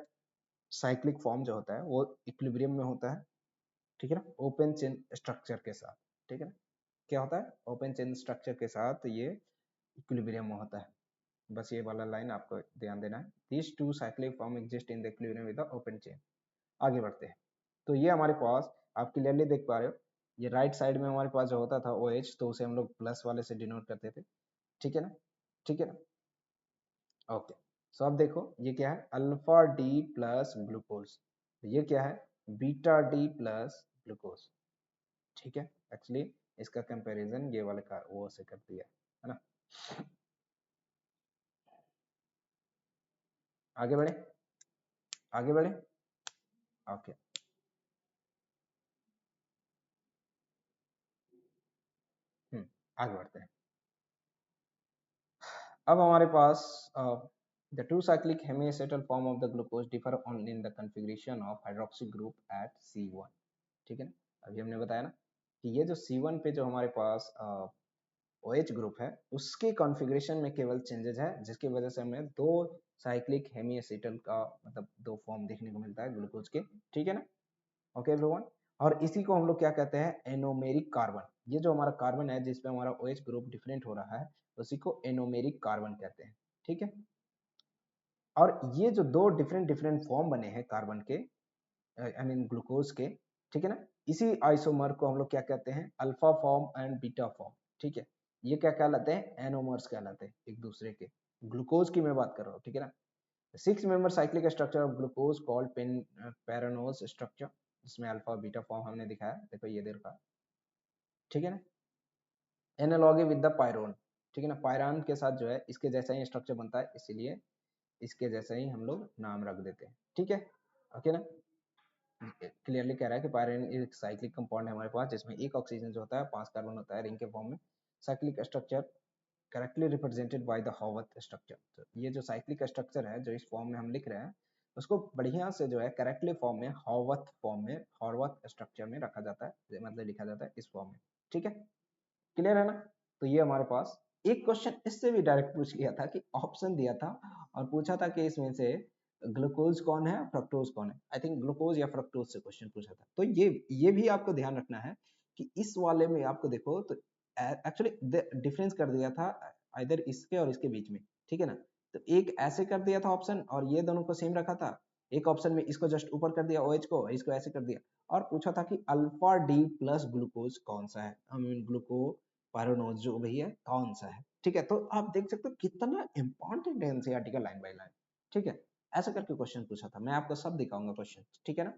साइक्लिक फॉर्म जो होता है वो इक्विलिब्रियम में होता है, ठीक है ना, ओपन चेन स्ट्रक्चर के साथ, ठीक है ना। क्या होता है, ओपन चेन स्ट्रक्चर के साथ ये इक्विलिब्रियम में होता है। बस ये वाला लाइन आपको ध्यान देना है, this two cyclic form exist in the equilibrium with the open chain. आगे बढ़ते हैं, तो ये हमारे पास आप क्लियरली देख पा रहे हो, ये राइट साइड में हमारे पास जो होता था ओ OH, तो उसे हम लोग प्लस वाले से डिनोट करते थे, ठीक है ना, ठीक है ना। ओके, सो अब देखो ये क्या है, अल्फा डी प्लस ग्लूकोज, ये क्या है, बीटा डी प्लस ग्लूकोज, ठीक है। एक्चुअली इसका कंपैरिजन ये वाले का वो से कर दिया है ना। आगे बढ़े, आगे बढ़े, ओके। आगे बढ़ते हैं। अब हमारे पास the two cyclic hemiacetal form of the glucose differ only in the configuration of hydroxy group at C1, ठीक है ना। अभी हमने बताया ना कि ये जो C1 पे जो हमारे पास OH ग्रुप है उसके कॉन्फ़िगरेशन में केवल चेंजेस है, जिसकी वजह से हमें 2 साइक्लिक हेमिएसेटल का मतलब 2 फॉर्म देखने को मिलता है ग्लूकोज के, ठीक है ना। ओके एवरीवन, और इसी को हम लोग क्या कहते हैं, एनोमेरिक कार्बन। ये जो हमारा कार्बन है जिसपे हमारा OH ग्रुप डिफरेंट हो रहा है उसी को एनोमेरिक कार्बन कहते हैं, ठीक है। और ये जो 2 डिफरेंट डिफरेंट फॉर्म बने हैं कार्बन के, आई मीन ग्लूकोज के, ठीक है ना, इसी आइसोमर को हम लोग क्या कहते हैं, alpha form and beta form, ठीक है। ये क्या कहलाते हैं, एनोमर्स कहलाते हैं एक दूसरे के, ग्लूकोज की मैं बात कर रहा हूँ, ठीक है ना। 6 member cyclic structure of glucose called pyranose structure, जिसमें अल्फा बीटा फॉर्म हमने दिखाया, देखो ये देखा, ठीक है ना। एनालॉगी विद द पायरोन, ठीक है ना। पायरान के साथ जो है इसके जैसा ही स्ट्रक्चर बनता है, इसीलिए इसके जैसा ही हम लोग नाम रख देते हैं। ठीक है, ओके ना। क्लियरली कह रहा है कि पायरान एक साइक्लिक कंपाउंड है हमारे पास, जिसमें एक ऑक्सीजन जो होता है 5 कार्बन होता है रिंग के फॉर्म में। Cyclic structure correctly represented by the Howarth structure. तो ये जो साइक्लिक स्ट्रक्चर है जो इस फॉर्म में हम लिख रहे हैं, उसको बढ़िया से जो है करेक्टली फॉर्म में हॉवर्थ स्ट्रक्चर में रखा जाता है, मतलब लिखा जाता है इस फॉर्म में। ठीक है, क्लियर है ना। तो ये हमारे पास एक क्वेश्चन इससे भी डायरेक्ट पूछ लिया था कि ऑप्शन दिया था और पूछा था कि इसमें से ग्लूकोज कौन है, फ्रक्टोज कौन है। आई थिंक ग्लूकोज या फ्रक्टोज से क्वेश्चन पूछा था। तो ये भी आपको ध्यान रखना है कि इस वाले में आपको देखो तो एक्चुअली डिफरेंस कर दिया था इधर इसके और इसके बीच में। ठीक है ना, तो एक ऐसे कर दिया था ऑप्शन और ये दोनों को सेम रखा था। एक ऑप्शन में इसको जस्ट ऊपर कर दिया OH को, इसको ऐसे कर दिया और पूछा था कि अल्फा डी प्लस ग्लूकोज कौन सा है, आई मीन ग्लूको पायरोनोज जो भी है कौन सा है। ठीक है, तो आप देख सकते हो कितना इंपॉर्टेंट है एनसीईआरटी का लाइन बाय लाइन। ठीक है, ऐसा करके क्वेश्चन पूछा था, मैं आपको सब दिखाऊंगा क्वेश्चन। ठीक है ना।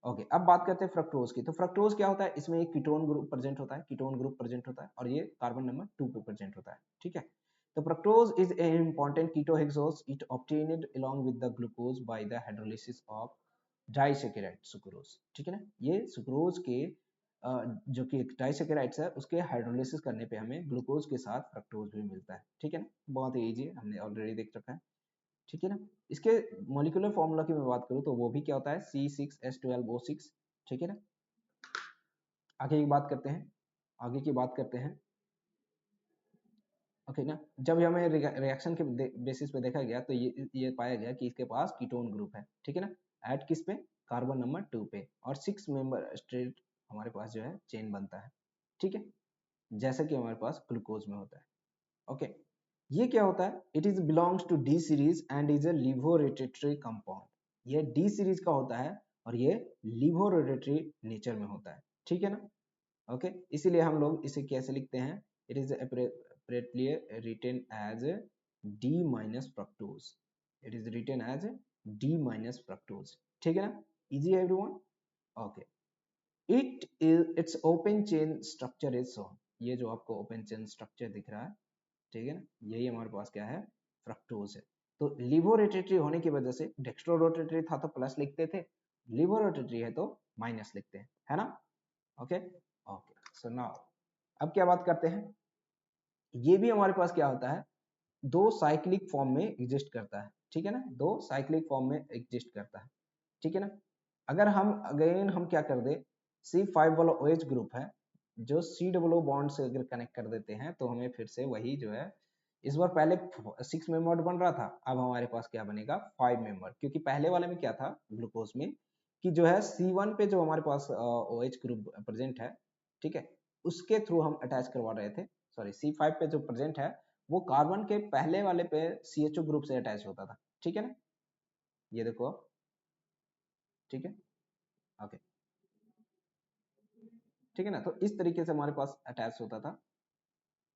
ओके, अब बात करते हैं फ्रक्टोज की। तो फ्रक्टोज क्या होता है, इसमें एक कीटोन ग्रुप प्रेजेंट होता है, कीटोन ग्रुप प्रेजेंट होता है और ये कार्बन नंबर 2 पे प्रेजेंट होता है। ठीक है, तो fructose is a important ketohexose, it obtained along with the glucose by the hydrolysis of disaccharide sucrose. ठीक है ना, ये सुक्रोज के जो कि डाइसैकेराइड्स है उसके हाइड्रोलिसिस करने पे हमें ग्लूकोज के साथ फ्रक्टोज भी मिलता है। ठीक है ना, बहुत ही इजी है, हमने ऑलरेडी देख रखा है। ठीक है ना। इसके मॉलिक्यूलर फॉर्मूला की मैं बात करूं तो वो भी क्या होता है C6H12O6। ठीक है ना, आगे की बात करते हैं, आगे की बात करते हैं। ओके ना, जब हमें रिएक्शन के बेसिस पे देखा गया तो ये पाया गया कि इसके पास कीटोन ग्रुप है। ठीक है ना, ऐड किस पे, कार्बन नंबर 2 पे, और 6 मेंबर स्ट्रेट हमारे पास जो है चेन बनता है। ठीक है, जैसा कि हमारे पास ग्लूकोज में होता है। ओके, ये क्या होता है, it is belongs to D series and is a laevorotatory compound. ये डी सीरीज का होता है और ये लिवोरेटेटरी नेचर में होता है। ठीक है ना। ओके, इसीलिए हम लोग इसे कैसे लिखते हैं, it is appropriately written as D minus fructose, it is written as D minus fructose। ठीक है ना, easy everyone। Okay, its open chain structure is shown। ये जो आपको ओपन चेन स्ट्रक्चर दिख रहा है, ठीक है ना, यही हमारे पास क्या है, फ्रक्टोज है। तो लिवोरोटेटरी होने की वजह से, डेक्स्ट्रोरोटेटरी था तो प्लस लिखते थे, लिवोरोटेटरी है तो माइनस लिखते हैं, है ना। ओके ओके, सो नाउ अब क्या बात करते हैं, ये भी हमारे पास क्या होता है, दो साइक्लिक फॉर्म में एग्जिस्ट करता है। ठीक है ना, दो साइक्लिक फॉर्म में एग्जिस्ट करता है। ठीक है ना, अगर हम अगेन हम क्या कर दे, C5 वाला OH ग्रुप है जो C डबल बॉन्ड से अगर कनेक्ट कर देते हैं तो हमें फिर से वही जो है, इस बार पहले 6 मेंबर बन रहा था, अब हमारे पास क्या बनेगा 5 मेंबर, क्योंकि पहले वाले में क्या था ग्लूकोज में कि जो है C1 पे जो हमारे पास OH ग्रुप प्रेजेंट है, ठीक है, उसके थ्रू हम अटैच करवा रहे थे। सॉरी, C5 पे जो प्रेजेंट है वो कार्बन के पहले वाले पे CHO ग्रुप से अटैच होता था। ठीक है ना, ये देखो, ठीक है, ओके, ठीक है ना। तो इस तरीके से हमारे पास अटैच होता था।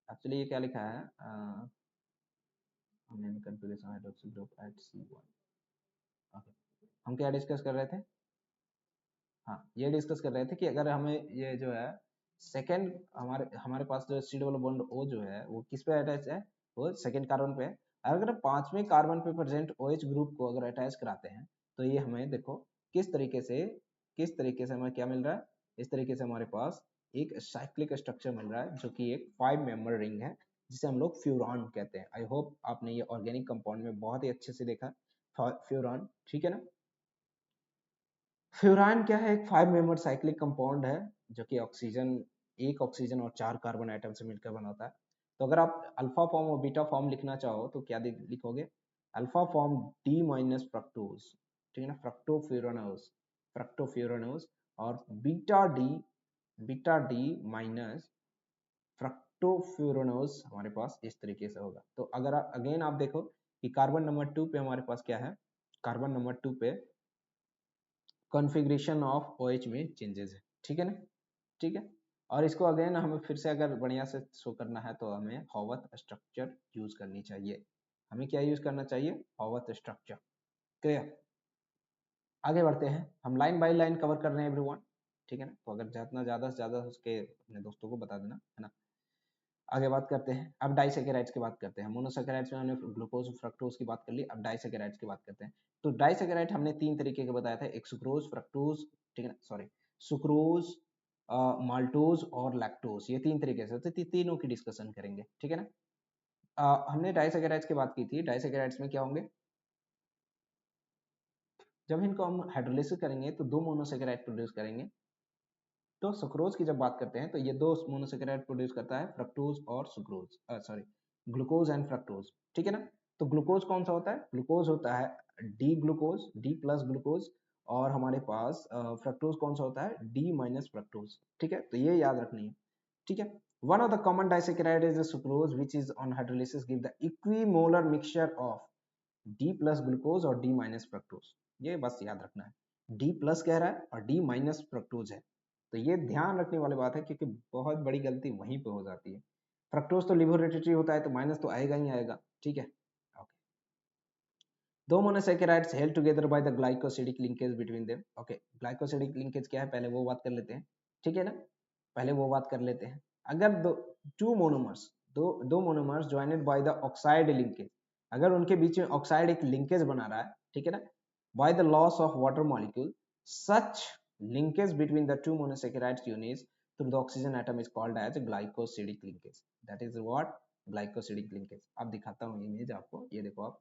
एक्चुअली ये क्या लिखा है, configuration hydroxy group at C1। Okay, हम क्या डिस्कस कर रहे थे, हाँ ये डिस्कस कर रहे थे कि अगर हमें ये जो है सेकेंड हमारे हमारे पास जो सी डबल बॉन्ड O जो है वो किस पे अटैच है, वो सेकेंड कार्बन पे है। अगर पांचवें कार्बन पे प्रेजेंट OH ग्रुप को अगर अटैच कराते हैं तो ये हमें देखो किस तरीके से हमें क्या मिल रहा है, इस तरीके से हमारे पास एक साइक्लिक स्ट्रक्चर मिल रहा है जो कि एक 5 मेंबर रिंग है जिसे हम लोग फ्यूरॉन कहते हैं। आई होप आपने ये ऑर्गेनिक कंपाउंड में बहुत ही अच्छे से देखा फ्यूरॉन। ठीक है ना, फ्यूरान क्या है, एक 5 मेंबर साइक्लिक कंपाउंड है जो कि एक ऑक्सीजन और 4 कार्बन आइटम से मिलकर बना होता है। तो अगर आप अल्फा फॉर्म और बीटा फॉर्म लिखना चाहो तो क्या लिखोगे, alpha form D minus fructose, ठीक है ना, फ्रक्टोफ्यूरानोज, और बीटा डी माइनस फ्रक्टोफ्यूरानोज हमारे पास इस तरीके से होगा। तो अगर अगेन आप देखो कि कार्बन नंबर 2 पे हमारे पास क्या है, कार्बन नंबर 2 पे कॉन्फ़िगरेशन ऑफ OH में चेंजेस है। ठीक है ना, ठीक है, और इसको अगेन हमें फिर से अगर बढ़िया से शो करना है तो हमें हॉवर्थ स्ट्रक्चर यूज करनी चाहिए। हमें क्या यूज करना चाहिए, हॉवर्थ स्ट्रक्चर। क्लियर, आगे बढ़ते हैं, हम लाइन बाय लाइन कवर कर रहे हैं एवरीवन। ठीक है ना, तो अगर जितना ज़्यादा से ज़्यादा उसके अपने दोस्तों को बता देना, है ना। आगे बात करते हैं, अब डाइसैकेराइड्स की बात करते हैं। मोनोसैकेराइड्स में हमने ग्लूकोज फ्रक्टोज की बात कर ली, अब डाइसैकेराइड्स की बात करते हैं। तो डाइसैकेराइड हमने 3 तरीके के बताया था, एक सुक्रोज, फ्रक्टोज, ठीक है ना, सॉरी, सुक्रोज, माल्टोज और लैक्टोज, ये 3 तरीके से होते हैं, तीनों की डिस्कशन करेंगे, ठीक है ना। हमने डाइसैकेराइड्स की बात की थी, डाइसैकेराइड्स में क्या होंगे, जब इनको हम हाइड्रोलाइसिस करेंगे तो 2 मोनोसैकेराइड प्रोड्यूस करेंगे। तो सुक्रोज की जब बात करते हैं तो ये 2 मोनोसैकेराइड प्रोड्यूस करता है, फ्रक्टोज और sucrose, sorry, glucose and fructose, ठीक है ना। तो ग्लूकोज कौन सा होता है, ग्लूकोज होता है D glucose, D plus glucose, और हमारे पास फ्रक्टोज कौन सा होता है, डी माइनस फ्रक्टोज, ठीक है, तो ये याद रखनी है, ठीक है। One of the common disaccharide is sucrose which is on hydrolysis give the equimolar mixture of D plus glucose और डी माइनस फ्रक्टोज, ये बस याद रखना है, डी प्लस कह रहा है और डी माइनस फ्रक्टोज है, तो ये ध्यान रखने वाली बात है, क्योंकि बहुत बड़ी गलती वहीं पे हो जाती है। फ्रक्टोज तो लिबोरेटरी होता है, तो माइनस तो आएगा ही आएगा, ठीक है। ओके, दो monosaccharides held together by the glycosidic linkage between them. Okay, glycosidic linkage क्या है, पहले वो बात कर लेते हैं, ठीक है ना, पहले वो बात कर लेते हैं। अगर टू मोनोमर्स, दो monomers joined by the oxide linkage, अगर उनके बीच में ऑक्साइड एक लिंकेज बना रहा है, ठीक है ना, by the loss of water molecule, such linkage between the two monosaccharides units through the oxygen atom is called as glycosidic linkage. That is what glycosidic linkage. अब दिखाता हूँ इमेज आपको, ये देखो आप,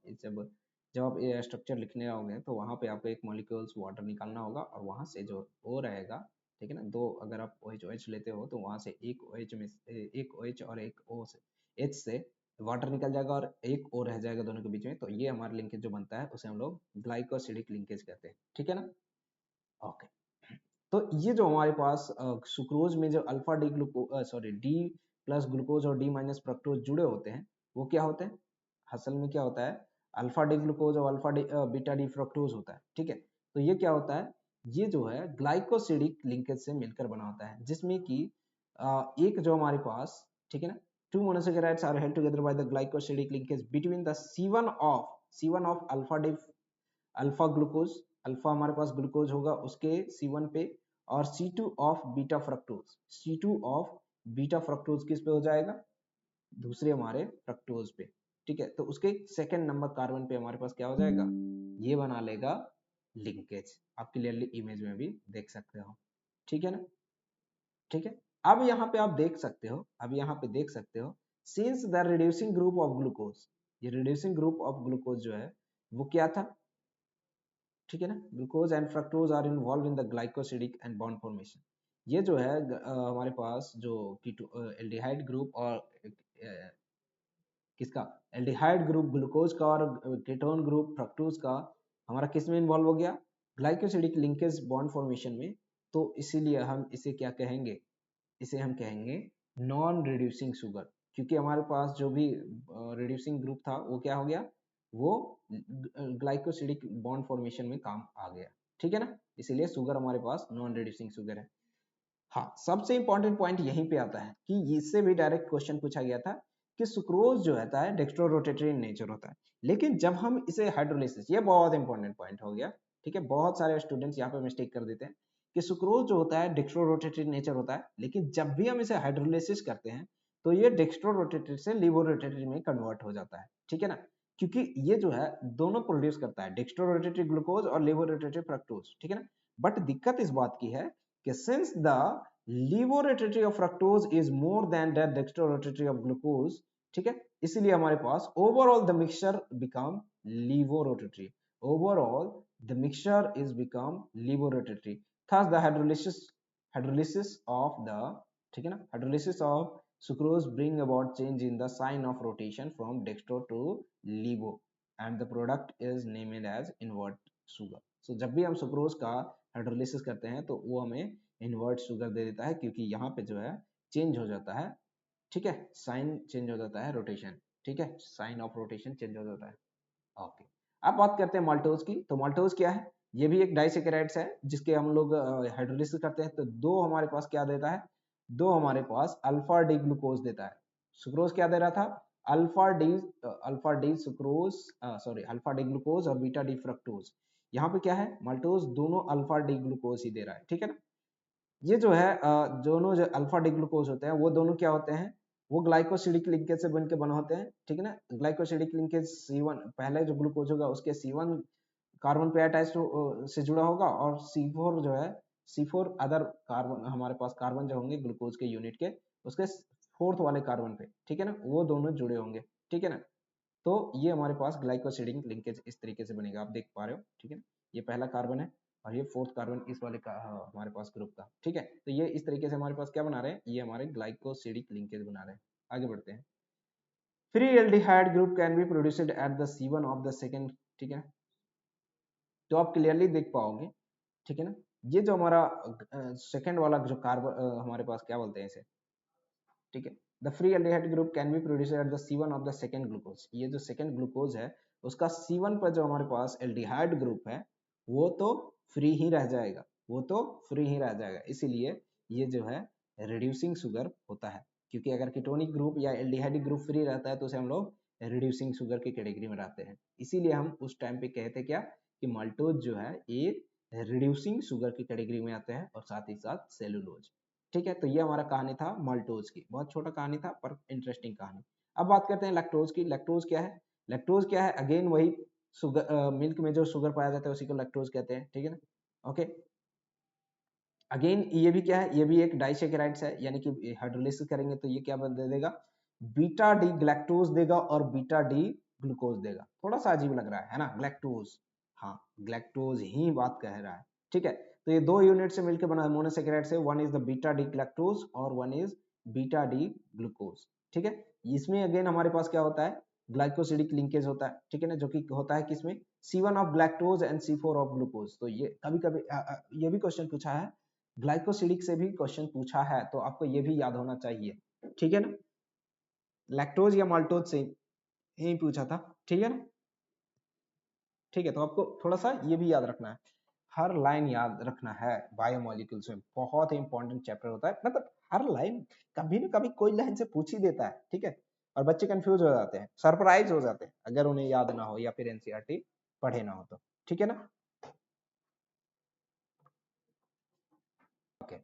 जब आप ये स्ट्रक्चर लिखने आओगे तो वहाँ पे आपको एक मॉलिक्यूल्स वाटर निकालना होगा, और वहाँ से जो O रहेगा, ठीक है ना, दो अगर आप OH लेते हो तो वहाँ से एक OH में एक OH और एक O से H से वाटर निकल जाएगा और एक O रह जाएगा दोनों के बीच में, तो ये हमारा लिंकेज जो बनता है उसे हम लोग ग्लाइकोसिडिक लिंकेज कहते हैं, ठीक है ना। ओके, तो ये जो हमारे पास सुक्रोज में जो alpha D ग्लूको sorry D plus glucose और डी माइनस फ्रक्टोज जुड़े होते हैं, वो क्या होते हैं, असल में क्या होता है, अल्फा डी ग्लूकोज और alpha D beta D fructose होता है, ठीक है। तो ये क्या होता है, ये जो है ग्लाइकोसिडिक लिंकेज से मिलकर बना होता है, जिसमें कि एक जो हमारे पास, ठीक है ना, two monosaccharides are held together by the glycosidic linkage between the C1 of alpha glucose, alpha हमारे पास ग्लूकोज होगा उसके C1 पे, और C2 of beta fructose, C2 of beta fructose किस पे हो जाएगा, दूसरे हमारे फ्रक्टोज पे, ठीक है। तो उसके सेकंड नंबर कार्बन पे हमारे पास क्या हो जाएगा, ये बना लेगा लिंकेज, आप क्लियरली इमेज में भी देख सकते हो, ठीक है ना, ठीक है। अब यहाँ पे आप देख सकते हो, अब यहाँ पे देख सकते हो, since the reducing group of glucose, ये रिड्यूसिंग ग्रुप ऑफ ग्लूकोज जो है वो क्या था, ठीक है ना, glucose and fructose are involve in the glycosidic and bond formation, ये जो है हमारे पास जो एल्डिहाइड ग्रुप और किसका, एल्डिहाइड ग्रुप ग्लूकोज का और कीटोन ग्रुप फ्रक्टोज का हमारा किस में इन्वॉल्व हो गया, ग्लाइकोसिडिक लिंकेज बॉन्ड फॉर्मेशन में, तो इसीलिए हम इसे क्या कहेंगे, इसे हम कहेंगे नॉन रिड्यूसिंग शुगर, क्योंकि हमारे पास जो भी रिड्यूसिंग ग्रुप था वो क्या हो गया, वो ग्लाइकोसिडिक बॉन्ड फॉर्मेशन में काम आ गया, ठीक है ना, इसीलिए शुगर हमारे पास नॉन रिड्यूसिंग शुगर है। हाँ, सबसे इंपॉर्टेंट पॉइंट यहीं पे आता है कि इससे भी डायरेक्ट क्वेश्चन पूछा गया था कि सुक्रोज जो रहता है डेक्स्ट्रो रोटेटरी इन नेचर होता है, लेकिन जब हम इसे हाइड्रोलिसिस, ये बहुत इंपॉर्टेंट पॉइंट हो गया, ठीक है, बहुत सारे स्टूडेंट्स यहाँ पे मिस्टेक कर देते हैं कि सुक्रोज जो होता है डेक्स्ट्रो रोटेटरी नेचर होता है, लेकिन जब भी हम इसे हाइड्रोलिसिस करते हैं तो ये डेक्स्ट्रो रोटेटरी से लिवो रोटेटरी में कन्वर्ट हो जाता है, ठीक है ना, क्योंकि ये जो है दोनों प्रोड्यूस करता है, डेक्स्ट्रो रोटेटरी ग्लूकोज और लिवो रोटेटरी फ्रक्टोज, ठीक है ना। बट दिक्कत इस बात की है कि since the levorotatory of fructose is more than the dextrorotatory of glucose, ठीक है, इसलिए हमारे पास overall the mixture become levorotatory, overall the mixture is become levorotatory, thus the hydrolysis of the, ठीक है ना, hydrolysis of sucrose bring about change in the sign of rotation from dextro to levo and the product is named as invert sugar. So जब भी हम sucrose का hydrolysis करते हैं तो वो हमें इन्वर्ट शुगर दे देता है, क्योंकि यहाँ पे जो है चेंज हो जाता है, ठीक है, साइन चेंज हो जाता है, रोटेशन, ठीक है, साइन ऑफ रोटेशन चेंज हो जाता है। ओके, अब बात करते हैं माल्टोज की। तो माल्टोज क्या है, ये भी एक डाइसैकेराइड्स है जिसके हम लोग हाइड्रोलिसिस करते हैं, तो दो हमारे पास क्या देता है, दो हमारे पास अल्फा डी ग्लूकोज देता है। सुक्रोज क्या दे रहा था, alpha D sucrose, sorry alpha D glucose और बीटा डी फ्रक्टोज, यहाँ पे क्या है, माल्टोज दोनों अल्फा डी ग्लूकोज ही दे रहा है, ठीक है ना। ये जो है दोनों जो अल्फा डी ग्लूकोज होते हैं वो दोनों क्या होते हैं, वो ग्लाइकोसिडिक लिंकेज से बन के बना होते हैं, ठीक है ना। ग्लाइकोसिडिक लिंकेज C1 पहले जो ग्लूकोज होगा उसके C1 कार्बन पे अटैच से जुड़ा होगा, और C4 जो है, C4 अदर कार्बन, हमारे पास कार्बन जो होंगे ग्लूकोज के यूनिट के, उसके फोर्थ वाले कार्बन पे, ठीक है ना, वो दोनों जुड़े होंगे, ठीक है ना। तो ये हमारे पास ग्लाइकोसिडिक लिंकेज इस तरीके से बनेगा, आप देख पा रहे हो, ठीक है ना। ये पहला कार्बन है और ये फोर्थ कार्बन इस वाले का हमारे पास ग्रुप का, ठीक है। तो ये इस तरीके से हमारे पास क्या बना रहे हैं, ये हमारे ग्लाइकोसिडिक लिंकेज बना रहे हैं। आगे बढ़ते हैं। Free aldehyde group can be produced at the C1 of the second, ठीक है। तो आप क्लियरली देख पाओगे, ठीक है ना। ये जो हमारा सेकेंड वाला जो कार्बन हमारे पास क्या बोलते हैं इसे, ठीक है, the free aldehyde group can be produced at the C1 of the second glucose. ये जो सेकेंड ग्लूकोज है उसका C1 पर जो हमारे पास एल्डिहाइड ग्रुप है वो तो फ्री ही रह जाएगा, वो तो फ्री ही रह जाएगा, इसीलिए ये जो है रिड्यूसिंग शुगर होता है। क्योंकि अगर कीटोनिक ग्रुप या एल्डिहाइडिक ग्रुप फ्री रहता है तो उसे हम लोग रिड्यूसिंग शुगर की कैटेगरी में रहते हैं। इसीलिए हम उस टाइम पे कहते क्या कि माल्टोज जो है ये रिड्यूसिंग शुगर की कैटेगरी में आते हैं, और साथ ही साथ सेलुलोज, ठीक है। तो ये हमारा कहानी था माल्टोज की, बहुत छोटा कहानी था पर इंटरेस्टिंग कहानी। अब बात करते हैं लैक्टोज की। लैक्टोज क्या है? लैक्टोज क्या है? अगेन वही शुगर, मिल्क में जो शुगर पाया जाता है उसी को लैक्टोज कहते हैं, ठीक है ना। ओके, अगेन ये भी क्या है, ये भी एक डाइसेकेराइड्स है, यानी कि हाइड्रोलिसिस करेंगे तो ये क्या दे देगा, बीटा डी ग्लैक्टोज देगा और बीटा डी ग्लूकोज देगा। थोड़ा सा अजीब लग रहा है ना, ग्लैक्टोज, हाँ ग्लैक्टोज ही बात कह रहा है, ठीक है। तो ये दो यूनिट से मिलकर बना है मोनोसेकेराइड से, one is the beta D galactose और one is beta D glucose, ठीक है। इसमें अगेन हमारे पास क्या होता है, ग्लाइकोसिडिक लिंकेज होता है, ठीक है ना, जो कि होता है किसमें, C1 of galactose and C4 of glucose. तो ये कभी कभी ये भी क्वेश्चन पूछा है, ग्लाइकोसिडिक से भी क्वेश्चन पूछा है, तो आपको ये भी याद होना चाहिए, ठीक है ना। लैक्टोज या माल्टोज से ही पूछा था, ठीक है ना। ठीक है, तो आपको थोड़ा सा ये भी याद रखना है, हर लाइन याद रखना है। बायोमोलिक्यूल्स में बहुत ही इंपॉर्टेंट चैप्टर होता है, मतलब हर लाइन कभी ना कभी कोई लाइन से पूछ ही देता है, ठीक है। और बच्चे कंफ्यूज हो जाते हैं, सरप्राइज हो जाते हैं अगर उन्हें याद ना हो या फिर एनसीईआरटी पढ़े ना हो तो, ठीक है ना। ओके,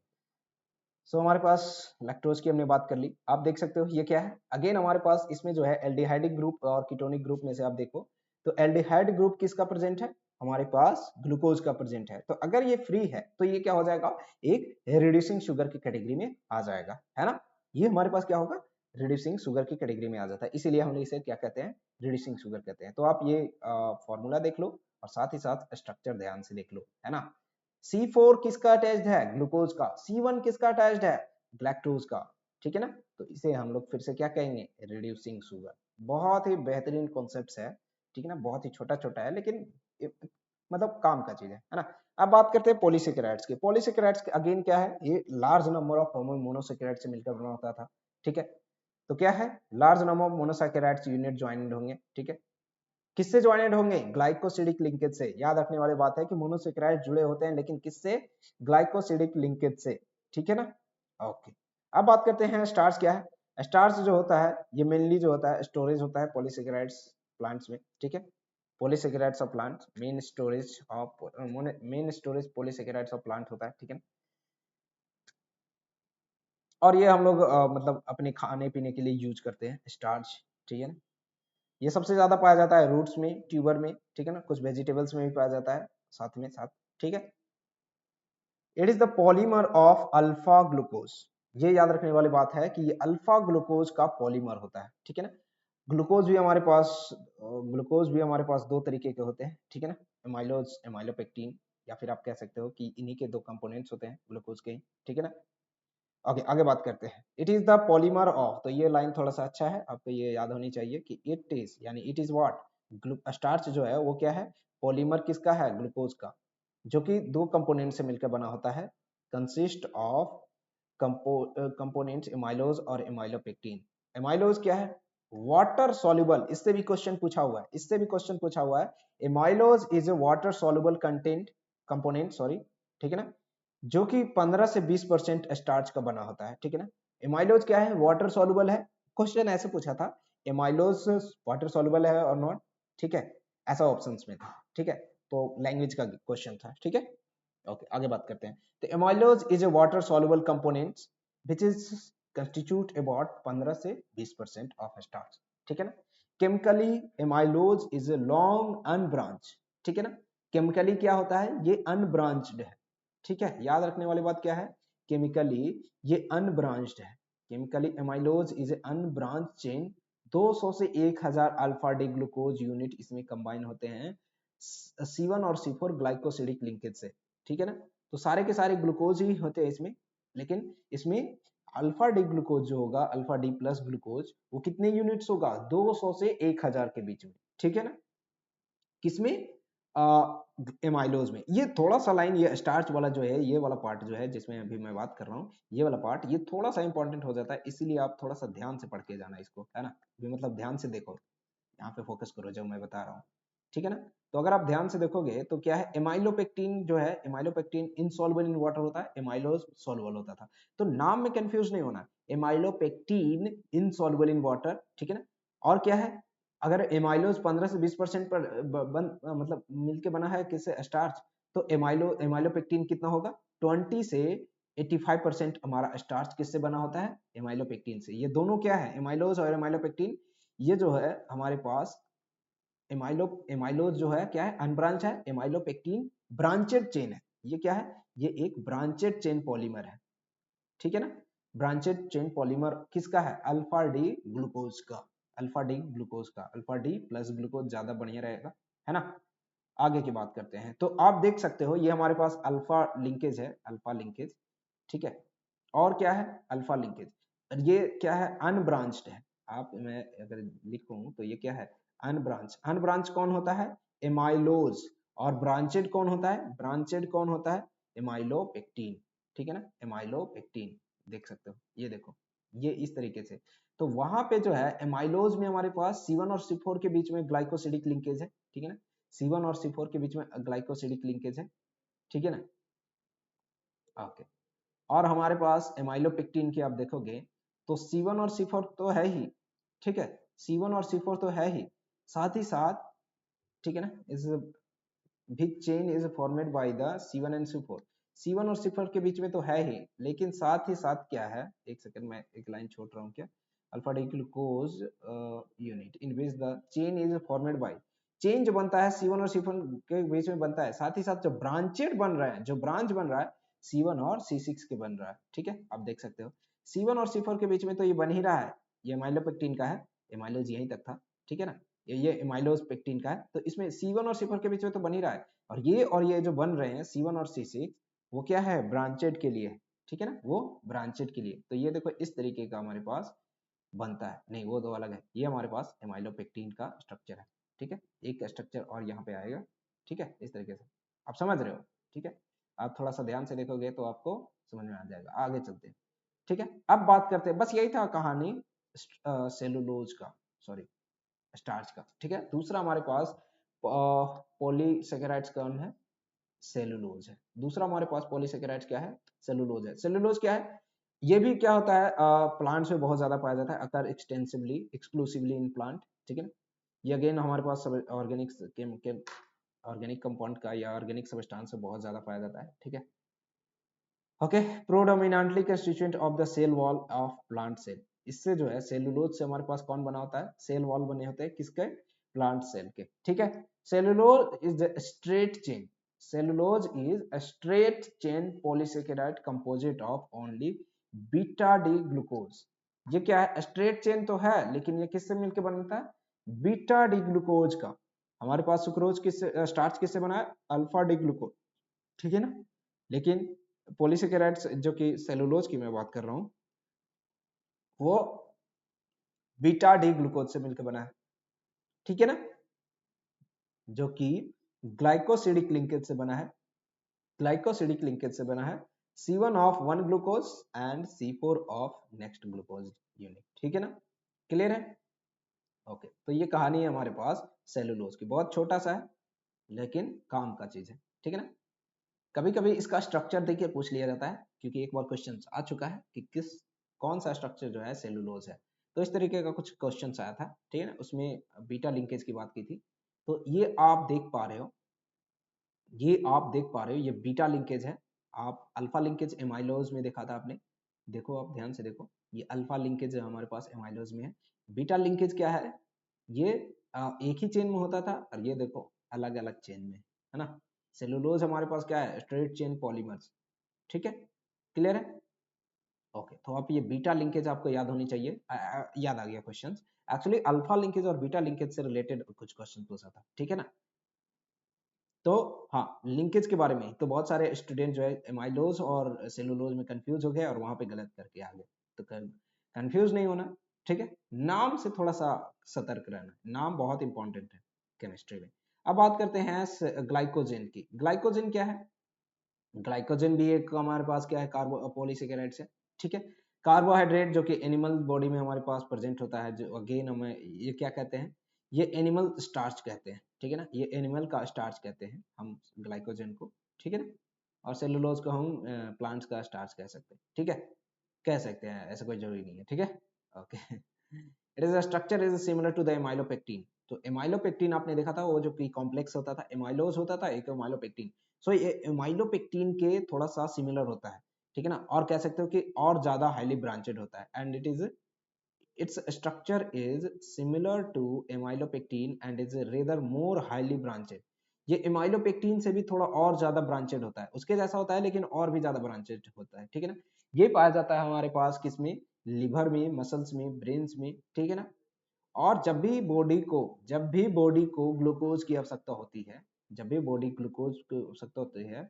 सो हमारे पास लैक्टोज की हमने बात कर ली। आप देख सकते हो ये क्या है, अगेन हमारे पास इसमें जो है एल्डिहाइडिक ग्रुप और कीटोनिक ग्रुप में से आप देखो तो एल्डिहाइड ग्रुप किसका प्रेजेंट है, हमारे पास ग्लूकोज का प्रेजेंट है। तो अगर ये फ्री है तो ये क्या हो जाएगा, एक रिड्यूसिंग शुगर की कैटेगरी में आ जाएगा, है ना। ये हमारे पास क्या होगा, रिड्यूसिंग शुगर की कैटेगरी में आ जाता है, इसीलिए हम इसे क्या कहते हैं, रिड्यूसिंग शुगर कहते हैं। तो आप ये फॉर्मूला देख लो और साथ ही साथ स्ट्रक्चर ध्यान से देख लो, है ना। C4 किसका अटैच्ड है, ग्लूकोज का। C1 किसका अटैच्ड है, ग्लैक्टोज का, ठीक है ना। तो इसे हम लोग फिर से क्या कहेंगे, रिड्यूसिंग शुगर। बहुत ही बेहतरीन कॉन्सेप्ट है, ठीक है ना, बहुत ही छोटा छोटा है लेकिन मतलब काम का चीज है ना। अब बात करते हैं पॉलीसेकेराइड्स की। पॉलीसेकेराइड्स अगेन क्या है, ये लार्ज नंबर ऑफ मोनोसेकेराइड से मिलकर बना होता था, ठीक है। तो क्या है, large number of monosaccharides unit joint होंगे, ठीक है। किससे ज्वाइंटेड होंगे, ग्लाइकोसिडिक लिंकेज से। याद रखने वाली बात है कि मोनोसेकेराइड जुड़े होते हैं लेकिन किससे, ग्लाइकोसिडिक लिंकेज से, ठीक है ना। ओके, अब बात करते हैं स्टार्च क्या है। स्टार्च जो होता है ये मेनली जो होता है स्टोरेज होता है पॉलीसेकेराइड्स प्लांट्स में, ठीक है। Polysaccharides of plant main storage polysaccharides of plant होता है, ठीक है। और ये हम लोग मतलब अपने खाने पीने के लिए यूज करते हैं स्टार्च, ठीक है ना। ये सबसे ज्यादा पाया जाता है रूट्स में, ट्यूबर में, ठीक है ना, कुछ वेजिटेबल्स में भी पाया जाता है साथ में साथ, ठीक है। It is the polymer of alpha glucose. ये याद रखने वाली बात है कि ये अल्फा ग्लूकोज का पॉलीमर होता है, ठीक है ना। ग्लूकोज भी हमारे पास दो तरीके के होते हैं, ठीक है ना, एमाइलोज, एमाइलोपेक्टिन, या फिर आप कह सकते हो कि इन्हीं के दो कंपोनेंट्स होते हैं ग्लूकोज के, ठीक है ना। ओके, आगे बात करते हैं। It is the polymer of, तो ये लाइन थोड़ा सा अच्छा है, आपको ये याद होनी चाहिए कि इट इज यानी इट इज व्हाट, स्टार्च जो है वो क्या है, पॉलीमर किसका है, ग्लूकोज का, जो कि दो कंपोनेंट से मिलकर बना होता है, कंसिस्ट ऑफ कंपोनेंट्स एमाइलोज और एमाइलोपेक्टिन। एमाइलोज क्या है, वाटर सॉल्युबल, इससे भी क्वेश्चन पूछा हुआ है, इससे भी क्वेश्चन पूछा हुआ है। Amylose is a water soluble component, sorry, ठीक है ना, जो कि 15 से 20% स्टार्च का बना होता है, ठीक है ना। एमाइलोज क्या है, वाटर सॉल्युबल है। क्वेश्चन ऐसे पूछा था, एमाइलोज वाटर सॉल्युबल है और नॉट, ठीक है, ऐसा ऑप्शंस में था, ठीक है। तो लैंग्वेज का क्वेश्चन था, ठीक है। ओके, आगे बात करते हैं। तो amylose is a water soluble component which is constitute about 15 से 20% ऑफ स्टार्च, ठीक है ना। Chemically amylose is a long unbranch, ठीक है ना। केमिकली क्या होता है, ये अनब्रांच्ड है, ठीक है। याद रखने वाली बात क्या है, केमिकली ये अनब्रांच्ड है। Chemically amylose is a unbranch chain, 200 से 1000 अल्फा डी ग्लूकोज यूनिट इसमें कंबाइन होते हैं C1 और C4 ग्लाइकोसिडिक लिंकेज से, ठीक है ना। तो सारे के सारे ग्लूकोज ही होते हैं इसमें, लेकिन इसमें अल्फा डी ग्लूकोज जो होगा, अल्फा डी प्लस ग्लूकोज, वो कितने यूनिट्स होगा, 200 से 1000 के बीच में, ठीक है ना। किसमें, एमाइलोज में। ये थोड़ा सा लाइन, ये स्टार्च वाला जो है, ये वाला पार्ट जो है जिसमें अभी मैं बात कर रहा हूँ, ये वाला पार्ट ये थोड़ा सा इंपॉर्टेंट हो जाता है, इसीलिए आप थोड़ा सा ध्यान से पढ़ के जाना इसको, है ना। मतलब ध्यान से देखो, यहाँ पे फोकस करो जब मैं बता रहा हूँ, ठीक है ना। तो अगर आप ध्यान से देखोगे तो क्या है, एमाइलोपेक्टिन जो है, एमाइलोपेक्टिन इनसॉल्युबल इन वाटर होता है, एमाइलोज सॉल्युबल होता था। तो नाम में कंफ्यूज नहीं होना, एमाइलोपेक्टिन इनसॉल्युबल इन वाटर, ठीक है ना। और क्या है, अगर एमाइलोज 15 से 20% पर मतलब मिलके बना है किससे, स्टार्च, तो एमाइलोपेक्टिन कितना होगा, 20 से 85% हमारा स्टार्च किससे बना होता है, एमाइलोपेक्टिन से। ये दोनों क्या है, एमाइलोज और एमाइलोपेक्टिन, ये जो है हमारे पास एमाइलोज जो है क्या है, अनब्रांच है, एमाइलोपेक्टिन ब्रांचेड चेन है। ये क्या है, ये एक ब्रांचेड चेन पॉलीमर है, ठीक है ना। ब्रांचेड चेन पॉलीमर किसका है, अल्फा डी ग्लूकोज का, अल्फा डी ग्लूकोज का, अल्फा डी प्लस ग्लूकोज ज्यादा बढ़िया रहेगा, है ना। आगे की बात करते हैं, तो आप देख सकते हो ये हमारे पास अल्फा लिंकेज है, अल्फा लिंकेज, ठीक है। और क्या है, अल्फा लिंकेज, ये क्या है, अनब्रांच्ड है। आप, मैं अगर लिखूं तो ये क्या है, अनब्रांच। अनब्रांच कौन होता है, एमाइलोज। और ब्रांचेड कौन होता है, ब्रांचेड कौन होता है, एमाइलोपेक्टिन, ठीक है ना, एमाइलोपेक्टिन। देख सकते हो, ये देखो, ये इस तरीके से। तो वहां पे जो है एमाइलोज में हमारे पास C1 और C4 के बीच में ग्लाइकोसिडिक लिंकेज है, ठीक है ना। C1 और C4 के बीच में ग्लाइकोसिडिक लिंकेज है, ठीक है ना। ओके। और हमारे पास एमाइलोपेक्टिन की आप देखोगे तो C1 और C4 तो है ही, ठीक है, C1 और C4 तो है ही, साथ ही साथ, ठीक है ना, इस big chain is formed by the C1 and C4। C1 और C4 के बीच में तो है ही, लेकिन साथ ही साथ क्या है, एक सेकंड मैं एक लाइन छोड़ रहा हूँ क्या, alpha D glucose unit in which the chain is formed by, chain जो बनता है C1 और C4 के बीच में बनता है, साथ ही साथ जो ब्रांचेड बन रहा है, जो ब्रांच बन रहा है C1 और C6 के बन रहा है, ठीक है। आप देख सकते हो C1 और C4 के बीच में तो ये बन ही रहा है, ये एमाइलोपेक्टिन का है, एमाइलोज यहीं तक था, ठीक है ना। ये एमाइलोज पेक्टिन का है, तो इसमें C1 और C4 के बीच में तो बन ही रहा है, और ये जो बन रहे हैं C1 और C6, वो क्या है, ब्रांचेड के लिए, ठीक है ना, वो ब्रांचेड के लिए। तो ये देखो इस तरीके का हमारे पास बनता है, नहीं वो दो अलग है, ये हमारे पास एमाइलोपेक्टिन का स्ट्रक्चर है, ठीक है। एक स्ट्रक्चर और यहाँ पे आएगा, ठीक है, इस तरीके से आप समझ रहे हो, ठीक है। आप थोड़ा सा ध्यान से देखोगे तो आपको समझ में आ जाएगा। आगे चलते हैं, ठीक है। अब बात करते हैं, बस यही था कहानी सेलुलोज का, सॉरी स्टार्च का, ठीक है। दूसरा हमारे पास पॉलीसेकेराइड्स कौन है, सेलुलोज है। दूसरा हमारे पास पॉलीसेकेराइड्स क्या है, सेलुलोज है। सेलुलोज क्या है, ये भी क्या होता है, प्लांट्स में बहुत ज्यादा पाया जाता है, अकर एक्सटेंसिवली एक्सक्लूसिवली इन प्लांट, ठीक है ना। ये अगेन हमारे पास सब ऑर्गेनिक कंपाउंड का या ऑर्गेनिक सबस्टांस में बहुत ज्यादा पाया जाता है, ठीक है। Okay, predominantly constituent of the cell wall of plant cell. इससे जो है सेलुलोज से हमारे पास कौन बना होता है, सेल वॉल बने होते हैं किसके, प्लांट सेल के, ठीक है। Cellulose is the straight chain, cellulose is a straight chain polysaccharide composite of only beta D glucose. ये क्या है, स्ट्रेट चेन तो है, लेकिन ये किससे मिलकर बनता है, बीटा डी ग्लूकोज का। हमारे पास सुक्रोज किससे, स्टार्च किससे बना है, अल्फा डी ग्लूकोज, ठीक है ना। लेकिन पॉलीसेकेराइड्स जो कि सेलुलोज की मैं बात कर रहा हूं, वो बीटा डी ग्लूकोज से मिलकर बना है, ठीक है ना, जो कि ग्लाइकोसिडिक लिंकेज से बना है, ग्लाइकोसिडिक लिंकेज से बना है, C1 of one glucose and C4 of next glucose unit, ठीक है ना, क्लियर है। ओके, तो ये कहानी है हमारे पास सेलुलोज की, बहुत छोटा सा है लेकिन काम का चीज है, ठीक है ना। कभी कभी इसका स्ट्रक्चर देखिए पूछ लिया जाता है, क्योंकि एक बार क्वेश्चन आ चुका है कि कौन सा स्ट्रक्चर जो है सेलुलोज है, तो इस तरीके का कुछ क्वेश्चन आया था, ठीक है ना। उसमें बीटा लिंकेज की बात की थी, तो ये आप देख पा रहे हो, ये आप देख पा रहे हो, ये बीटा लिंकेज है। आप अल्फा लिंकेज एमाइलोज में देखा था आपने, देखो आप ध्यान से देखो, ये अल्फा लिंकेज हमारे पास एमाइलोज में है। बीटा लिंकेज क्या है, ये एक ही चेन में होता था, और ये देखो अलग अलग चेन में, है ना। सेलुलोज हमारे पास क्या है, स्ट्रेट चेन पॉलीमर्स, ठीक है, क्लियर है। ओके, तो आप ये बीटा लिंकेज आपको याद होनी चाहिए। याद आ गया क्वेश्चन। एक्चुअली अल्फा लिंकेज और बीटा लिंकेज से रिलेटेड कुछ क्वेश्चन पूछा था, ठीक है ना। तो हाँ, लिंकेज के बारे में तो बहुत सारे स्टूडेंट जो है एमाइलोज और सेलुलोज में कंफ्यूज हो गए और वहां पे गलत करके आ गए। तो कंफ्यूज नहीं होना, ठीक है। नाम से थोड़ा सा सतर्क रहना, नाम बहुत इंपॉर्टेंट है केमिस्ट्री में। अब बात करते हैं ग्लाइकोजेन की। ग्लाइकोजेन क्या है, ग्लाइकोजन भी एक हमारे पास क्या है, कार्बो पॉलीसेकेराइड्स है, ठीक है। कार्बोहाइड्रेट जो कि एनिमल बॉडी में हमारे पास प्रेजेंट होता है, जो अगेन हमें ये क्या कहते हैं, ये एनिमल स्टार्च कहते हैं, ठीक है ना, ये एनिमल का स्टार्च कहते हैं हम ग्लाइकोजन को, ठीक है ना। और सेलुलोज को हम प्लांट्स का स्टार्च कह सकते हैं, ठीक है, कह सकते हैं, ऐसा कोई जरूरी नहीं है, ठीक है। Okay, it is a structure is similar to the amylopectin. तो एमाइलोपेक्टिन आपने देखा था, वो जो प्री कॉम्प्लेक्स होता था, एमाइलोज होता था, एक एमाइलोपेक्टिन। सो ये एमाइलोपेक्टिन के थोड़ा सा सिमिलर होता है, ठीक है ना, और कह सकते हो कि और ज्यादा हाईली ब्रांचेड होता है, and its structure is similar to amylopectin and is rather more highly branched। ये एमाइलोपेक्टिन से भी थोड़ा और ज्यादा ब्रांचेड होता है, उसके जैसा होता है लेकिन और भी ज्यादा ब्रांचेड होता है, ठीक है ना। ये पाया जाता है हमारे पास किसमें, लिवर में, मसल्स में, ब्रेन्स में, ठीक है ना। और जब भी बॉडी को ग्लूकोज की आवश्यकता होती है, जब भी बॉडी ग्लूकोज की आवश्यकता होती है,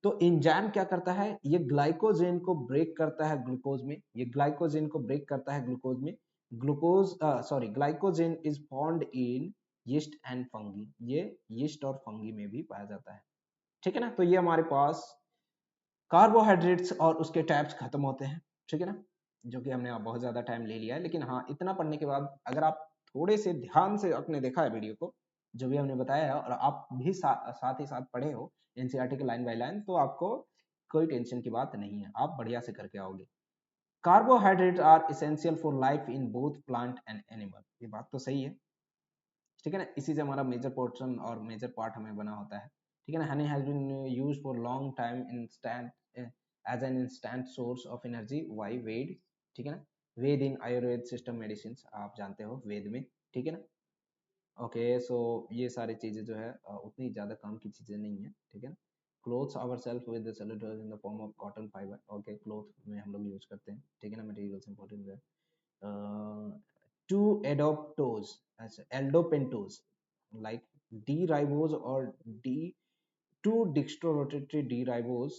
तो एंजाइम क्या करता है, ये ग्लाइकोजेन को ब्रेक करता है ग्लूकोज में, ये ग्लाइकोजेन को ब्रेक करता है ग्लूकोज में। Glycogen is found in yeast and fungi, ये यीस्ट और फंगी में भी पाया जाता है, ठीक है ना। तो ये हमारे पास कार्बोहाइड्रेट्स और उसके टाइप्स खत्म होते हैं, ठीक है ना, जो कि हमने बहुत ज्यादा टाइम ले लिया है, लेकिन हाँ, इतना पढ़ने के बाद अगर आप थोड़े से ध्यान से आपने देखा है वीडियो को, जो भी हमने बताया है, और आप भी साथ ही साथ पढ़े हो एनसीईआरटी के लाइन बाय लाइन, तो आपको कोई टेंशन की बात नहीं है, आप बढ़िया से करके आओगे। Carbohydrate are essential for life in both plant and animal, ये बात तो सही है, ठीक है ना, इसी से हमारा मेजर पोर्शन और मेजर पार्ट हमें बना होता है, ठीक है ना। Honey has been used for long time instant as an instant source of energy, why Veda, ठीक है ना, Veda in Ayurveda system medicine, आप जानते हो वेद में, ठीक है ना। ओके, सो ये सारी चीजें जो है उतनी ज्यादा काम की चीजें नहीं है, ठीक है ना। Clothes our self with the cellulose in the form of cotton fibre, okay, cloth में हम लोग यूज करते हैं, ठीक है ना, मटेरियल्स इंपॉर्टेंट है। टू एडोप्टोज, अच्छा एल्डोपेंटोज, लाइक डी राइबोज और D two dextrorotatory D ribose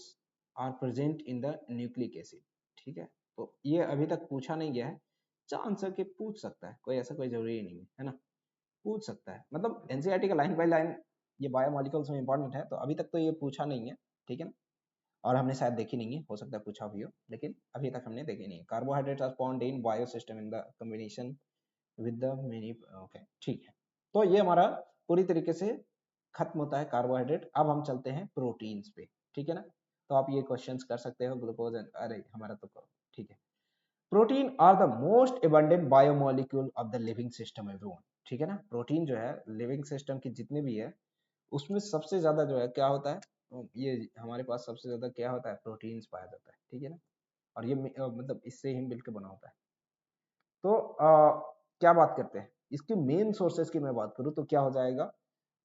are present in the nucleic acid, ठीक है। तो ये अभी तक पूछा नहीं गया है, चांस के पूछ सकता है, कोई ऐसा कोई जरूरी नहीं है ना, पूछ सकता है, मतलब एनसीईआरटी का लाइन बाय लाइन ये बायोमोलिकुल्स में इंपॉर्टेंट है, तो अभी तक तो ये पूछा नहीं है, ठीक है ना। और हमने शायद देखी नहीं है, हो सकता है पूछा भी हो, लेकिन अभी तक हमने देखी नहीं है। Carbohydrates are found in biosystem in the combination with the many, okay, ठीक है। तो ये हमारा पूरी तरीके से खत्म होता है कार्बोहाइड्रेट। अब हम चलते हैं प्रोटीन्स पे, ठीक है ना। तो आप ये क्वेश्चंस कर सकते हो, ग्लूकोज, अरे हमारा तो करो, ठीक है। Protein are the most abundant biomolecule of the living system everyone, ठीक है ना। प्रोटीन जो है लिविंग सिस्टम की जितने भी है, उसमें सबसे ज्यादा जो है क्या होता है, ये हमारे पास सबसे ज्यादा क्या होता है, प्रोटीन्स पाया जाता है, ठीक है ना। और ये मतलब इससे ही मिलकर बना होता है। तो क्या बात करते हैं इसकी मेन सोर्सेज की, मैं बात करूं तो क्या हो जाएगा,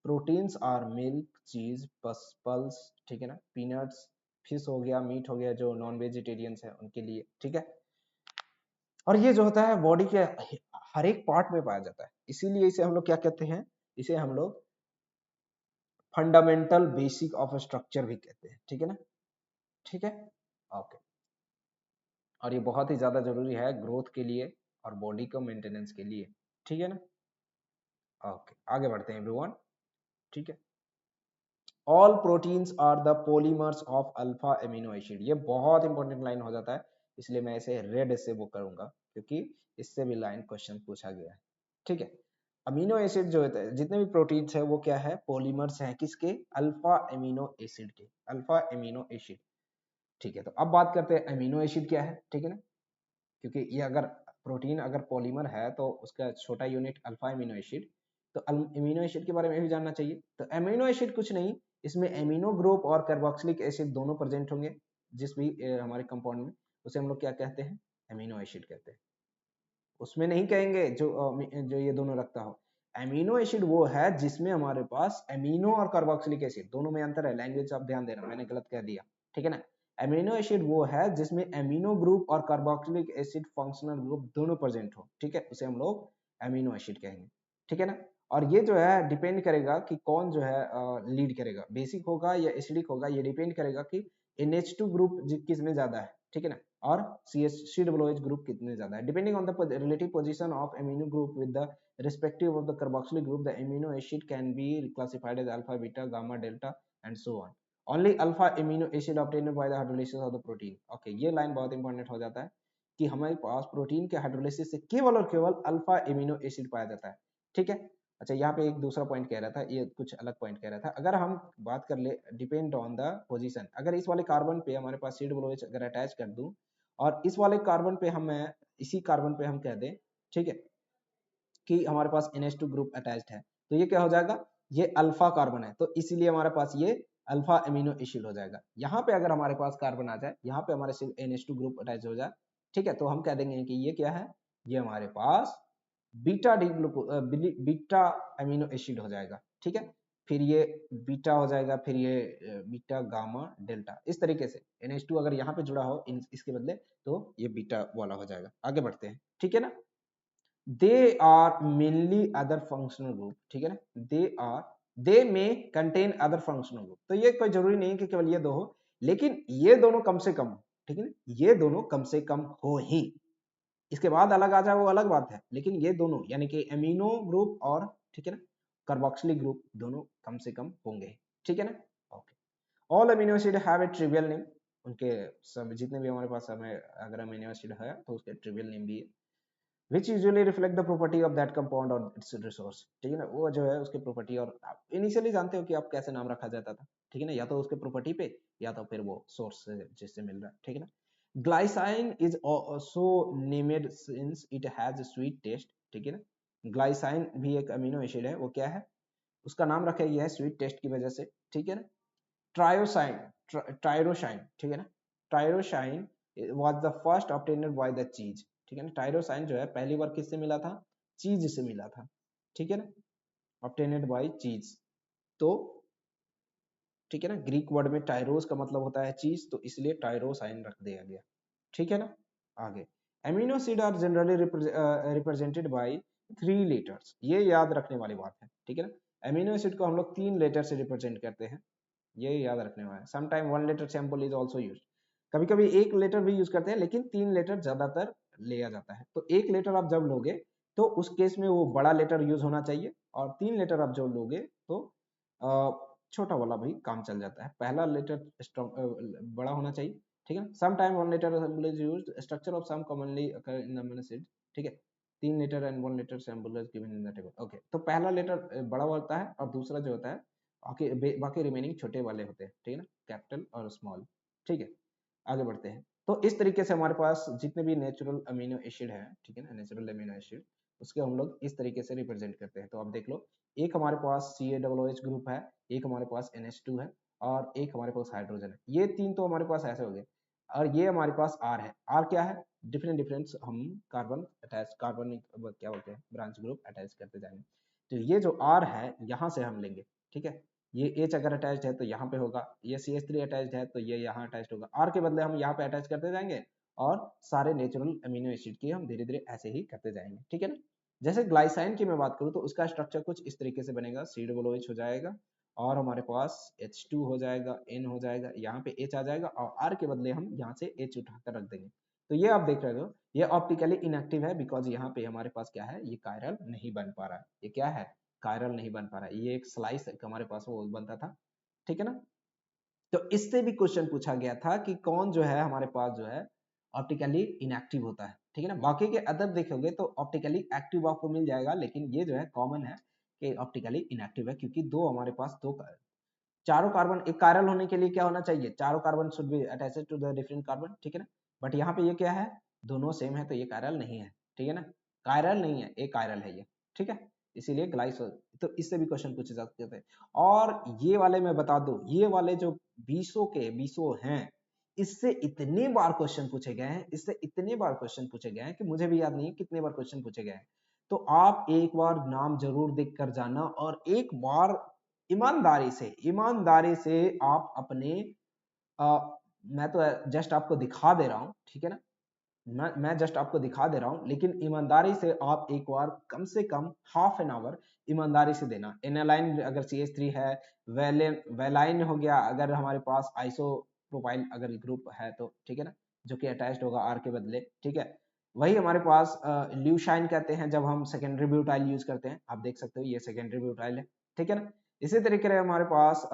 प्रोटीन्स आर मिल्क, चीज, पल्स, ठीक है ना, पीनट्स, फिश हो गया, मीट हो गया, जो नॉन वेजिटेरियंस है उनके लिए, ठीक है। और ये जो होता है बॉडी के हर एक पार्ट में पाया जाता है, इसीलिए इसे हम लोग क्या कहते हैं, इसे हम लोग फंडामेंटल बेसिक ऑफ स्ट्रक्चर भी कहते हैं, ठीक है ना, ठीक है, ओके। और ये बहुत ही ज्यादा जरूरी है ग्रोथ के लिए और बॉडी को मेंटेनेंस के लिए, ठीक है ना। ओके, आगे बढ़ते हैं एवरीवन, ठीक है। All proteins are the polymers of alpha amino acid, ये बहुत इंपॉर्टेंट लाइन हो जाता है, इसलिए मैं इसे रेड से वो करूंगा, क्योंकि इससे भी लाइन क्वेश्चन पूछा गया है, ठीक है। अमीनो एसिड जो होता है, जितने भी प्रोटीन्स है वो क्या है, पॉलीमर्स हैं, किसके, अल्फा एमिनो एसिड के, अल्फा एमिनो एसिड, ठीक है। तो अब बात करते हैं अमीनो एसिड क्या है, ठीक है ना, क्योंकि ये अगर प्रोटीन अगर पॉलीमर है तो उसका छोटा यूनिट अल्फा एमिनो एसिड, तो अमीनो एसिड के बारे में भी जानना चाहिए। तो अमीनो एसिड कुछ नहीं, इसमें एमिनो ग्रुप और कार्बोक्सिलिक एसिड दोनों प्रेजेंट होंगे, जिस भी हमारे कंपाउंड में, उसे हम लोग क्या कहते हैं, एमिनो एसिड कहते हैं। उसमें नहीं कहेंगे जो ये दोनों रखता हो। एमिनो एसिड वो है जिसमें हमारे पास एमिनो और कार्बोक्सिलिक एसिड दोनों में अंतर है। लैंग्वेज आप ध्यान देना, मैंने गलत कह दिया, ठीक है ना। एमिनो एसिड वो है जिसमें एमिनो ग्रुप और कार्बोक्सिलिक एसिड फंक्शनल ग्रुप दोनों प्रेजेंट हो, ठीक है, उसे हम लोग एमिनो एसिड कहेंगे, ठीक है ना। और ये जो है डिपेंड करेगा कि कौन जो है लीड करेगा, बेसिक होगा या एसिडिक होगा, ये डिपेंड करेगा कि NH2 ग्रुप किसमें ज्यादा है, ठीक है ना, और CH3OH ग्रुप कितने ज्यादा है। Depending on the relative position of amino group with the respective of the carboxylic group, the amino acid can be classified as alpha, beta, gamma, delta and so on. Only alpha amino acid obtained by the hydrolysis of the protein. Okay, ये line बहुत important हो जाता है कि हमारे पास protein के hydrolysis से केवल और केवल अल्फा एमिनो एसिड पाया जाता है, ठीक है। अच्छा, यहाँ पे एक दूसरा पॉइंट कह रहा था, ये कुछ अलग पॉइंट कह रहा था। अगर हम बात कर ले डिपेंड ऑन द पोजीशन, अगर इस वाले कार्बन पे हमारे पास COOH अगर अटैच कर दूं और इस वाले कार्बन पे हम इसी कार्बन पे हम कह दें, ठीक है, कि हमारे पास NH2 ग्रुप अटैच्ड है, तो ये क्या हो जाएगा, ये अल्फा कार्बन है, तो इसीलिए हमारे पास ये अल्फा एमिनो एसिड हो जाएगा। यहाँ पे अगर हमारे पास कार्बन आ जाए, यहाँ पे हमारे सिर्फ NH2 ग्रुप अटैच हो जाए, ठीक है, तो हम कह देंगे कि ये क्या है, ये हमारे पास बीटा बीटा एमिनो एसिड हो जाएगा, ठीक है। फिर ये बीटा हो जाएगा, फिर ये बीटा गामा डेल्टा, इस तरीके से NH2 अगर यहाँ पे जुड़ा हो इसके बदले, तो ये बीटा वाला हो जाएगा। आगे बढ़ते हैं, ठीक है ना। They are mainly other functional group, ठीक है ना, दे में कंटेन अदर फंक्शनल ग्रुप, तो ये कोई जरूरी नहीं कि केवल ये दो हो, लेकिन ये दोनों कम से कम हो, ठीक है ना, ये दोनों कम से कम हो ही, इसके बाद अलग आ जाए वो अलग बात है, लेकिन ये दोनों यानी कि एमिनो ग्रुप और, ठीक है ना, कार्बोक्सिलिक ग्रुप दोनों कम से कम होंगे, ठीक है ना। Okay, all amino acid have a trivial name, उनके सब जितने भी हमारे पास हमें अगर अमीनो एसिड है तो उसके ट्रिवियल नेम भी है, which usually reflect the property of that compound or its resource, ठीक है ना, वो जो है उसके प्रॉपर्टी, और आप इनिशियली जानते हो कि आप कैसे नाम रखा जाता था, ठीक है ना, या तो उसके प्रॉपर्टी पे या तो फिर वो सोर्स से जिससे मिल रहा है, ठीक है ना। ग्लाइसाइन is also named since it has a sweet taste, ठीक है ना। ग्लाइसाइन भी एक अमीनो एसिड है, वो क्या है, उसका नाम रखा गया है स्वीट टेस्ट की वजह से, ठीक है ना। ट्रायोसाइन, टायरोसाइन, ठीक है ना, tyrosine was the first obtained by the cheese, ठीक है ना। टायरोसाइन जो है पहली बार किससे मिला था, चीज से मिला था, ठीक है ना, ऑब्टेन्ड बाय चीज, तो ठीक है ना, ग्रीक वर्ड में टायरोस का मतलब होता है चीज, तो इसलिए टायरोसाइन रख दिया गया, ठीक है ना। आगे, amino acid are generally represented by 3 letters, ये याद रखने वाली बात है, ठीक है ना। एमिनो एसिड को हम लोग 3 लेटर से रिप्रेजेंट करते हैं, ये याद रखने वाला है। Sometime 1 letter sample is also used, कभी कभी 1 लेटर भी यूज करते हैं, लेकिन 3 लेटर ज्यादातर लिया जाता है। तो 1 लेटर आप जब लोगे तो उस केस में वो बड़ा लेटर यूज होना चाहिए, और 3 लेटर आप जब लोगे तो छोटा वाला भी काम चल जाता है, पहला लेटर बड़ा होना चाहिए, ठीक है। Sometime 1 letter is used, structure of some commonly occur in the amino acid, ठीक है, 3 letter and 1 letter sample is given in the table. Okay, तो पहला लेटर बड़ा होता है और दूसरा जो होता है बाकी रिमेनिंग छोटे वाले होते हैं, ठीक है ना, कैपिटल और स्मॉल, ठीक है। आगे बढ़ते हैं, तो इस तरीके से हमारे पास जितने भी नेचुरल अमीनो एसिड है, ठीक है ना, नेचुरल अमीनो एसिड, उसके हम लोग इस तरीके से रिप्रेजेंट करते हैं। तो आप देख लो, एक हमारे पास CaOH ग्रुप है, एक हमारे पास NH2 है, और एक हमारे पास हाइड्रोजन है, ये 3 तो हमारे पास ऐसे हो गए, और ये हमारे पास R है। R क्या है, डिफरेंट डिफरेंट हम कार्बन अटैच, कार्बन क्या बोलते हैं, ब्रांच ग्रुप अटैच करते जाएंगे। तो ये जो R है यहाँ से हम लेंगे, ठीक है, ये H अगर अटैच्ड है तो यहाँ पे होगा, ये CH3 अटैच्ड है तो ये यहाँ अटैच्ड होगा, R के बदले हम यहाँ पे अटैच करते जाएंगे, और सारे नेचुरल अमीनो एसिड की हम धीरे धीरे ऐसे ही करते जाएंगे, ठीक है ना। जैसे ग्लाइसाइन की मैं बात करूँ तो उसका स्ट्रक्चर कुछ इस तरीके से बनेगा, COOH हो जाएगा, और हमारे पास H2 हो जाएगा, N हो जाएगा, यहाँ पे H आ जाएगा, और R के बदले हम यहाँ से H उठाकर रख देंगे। तो ये आप देख रहे हो, ये ऑप्टिकली इनएक्टिव है, बिकॉज यहाँ पे हमारे पास क्या है, ये कायरल नहीं बन पा रहा है, ये क्या है, कायरल नहीं बन पा रहा है, ये एक स्लाइस हमारे पास वो बनता था, ठीक है ना। तो इससे भी क्वेश्चन पूछा गया था कि कौन जो है हमारे पास जो है ऑप्टिकली इनएक्टिव होता है, ठीक है ना। बाकी के अदर देखोगे तो ऑप्टिकली एक्टिव आपको मिल जाएगा, लेकिन ये जो है कॉमन है कि ऑप्टिकली इनएक्टिव है, क्योंकि दो हमारे पास दो चारों कार्बन, एक कायरल होने के लिए क्या होना चाहिए, चारों carbon should be attached to the different carbon, ठीक है ना। बट यहाँ पे ये क्या है, दोनों सेम है, तो ये कायरल नहीं है, ठीक है ना, कायरल नहीं है, एक कायरल है ये, ठीक है, इसीलिए ग्लाइसो, तो इससे भी क्वेश्चन पूछे जा सकते थे। और ये वाले मैं बता दूं, ये वाले जो 20 के 20 हैं, इससे इतने बार क्वेश्चन पूछे गए हैं, इससे इतने बार क्वेश्चन पूछे गए हैं कि मुझे भी याद नहीं है कितने बार क्वेश्चन पूछे गए हैं। तो आप एक बार नाम जरूर देख कर जाना और एक बार ईमानदारी से आप अपने मैं तो जस्ट आपको दिखा दे रहा हूँ, ठीक है ना, मैं जस्ट आपको दिखा दे रहा हूँ, लेकिन ईमानदारी से आप एक बार कम से कम हाफ एन आवर ईमानदारी से देना। एनालाइन अगर CH3 है, वेलाइन हो गया अगर हमारे पास आइसो प्रोपाइल अगर ग्रुप है तो, ठीक है ना, जो कि अटैच्ड होगा आर के बदले, ठीक है। वही हमारे पास ल्यूशाइन कहते हैं जब हम सेकेंडरी ब्यूटाइल यूज करते हैं, आप देख सकते हो ये सेकेंडरी ब्यूटाइल है, ठीक है ना। इसी तरीके से हमारे पास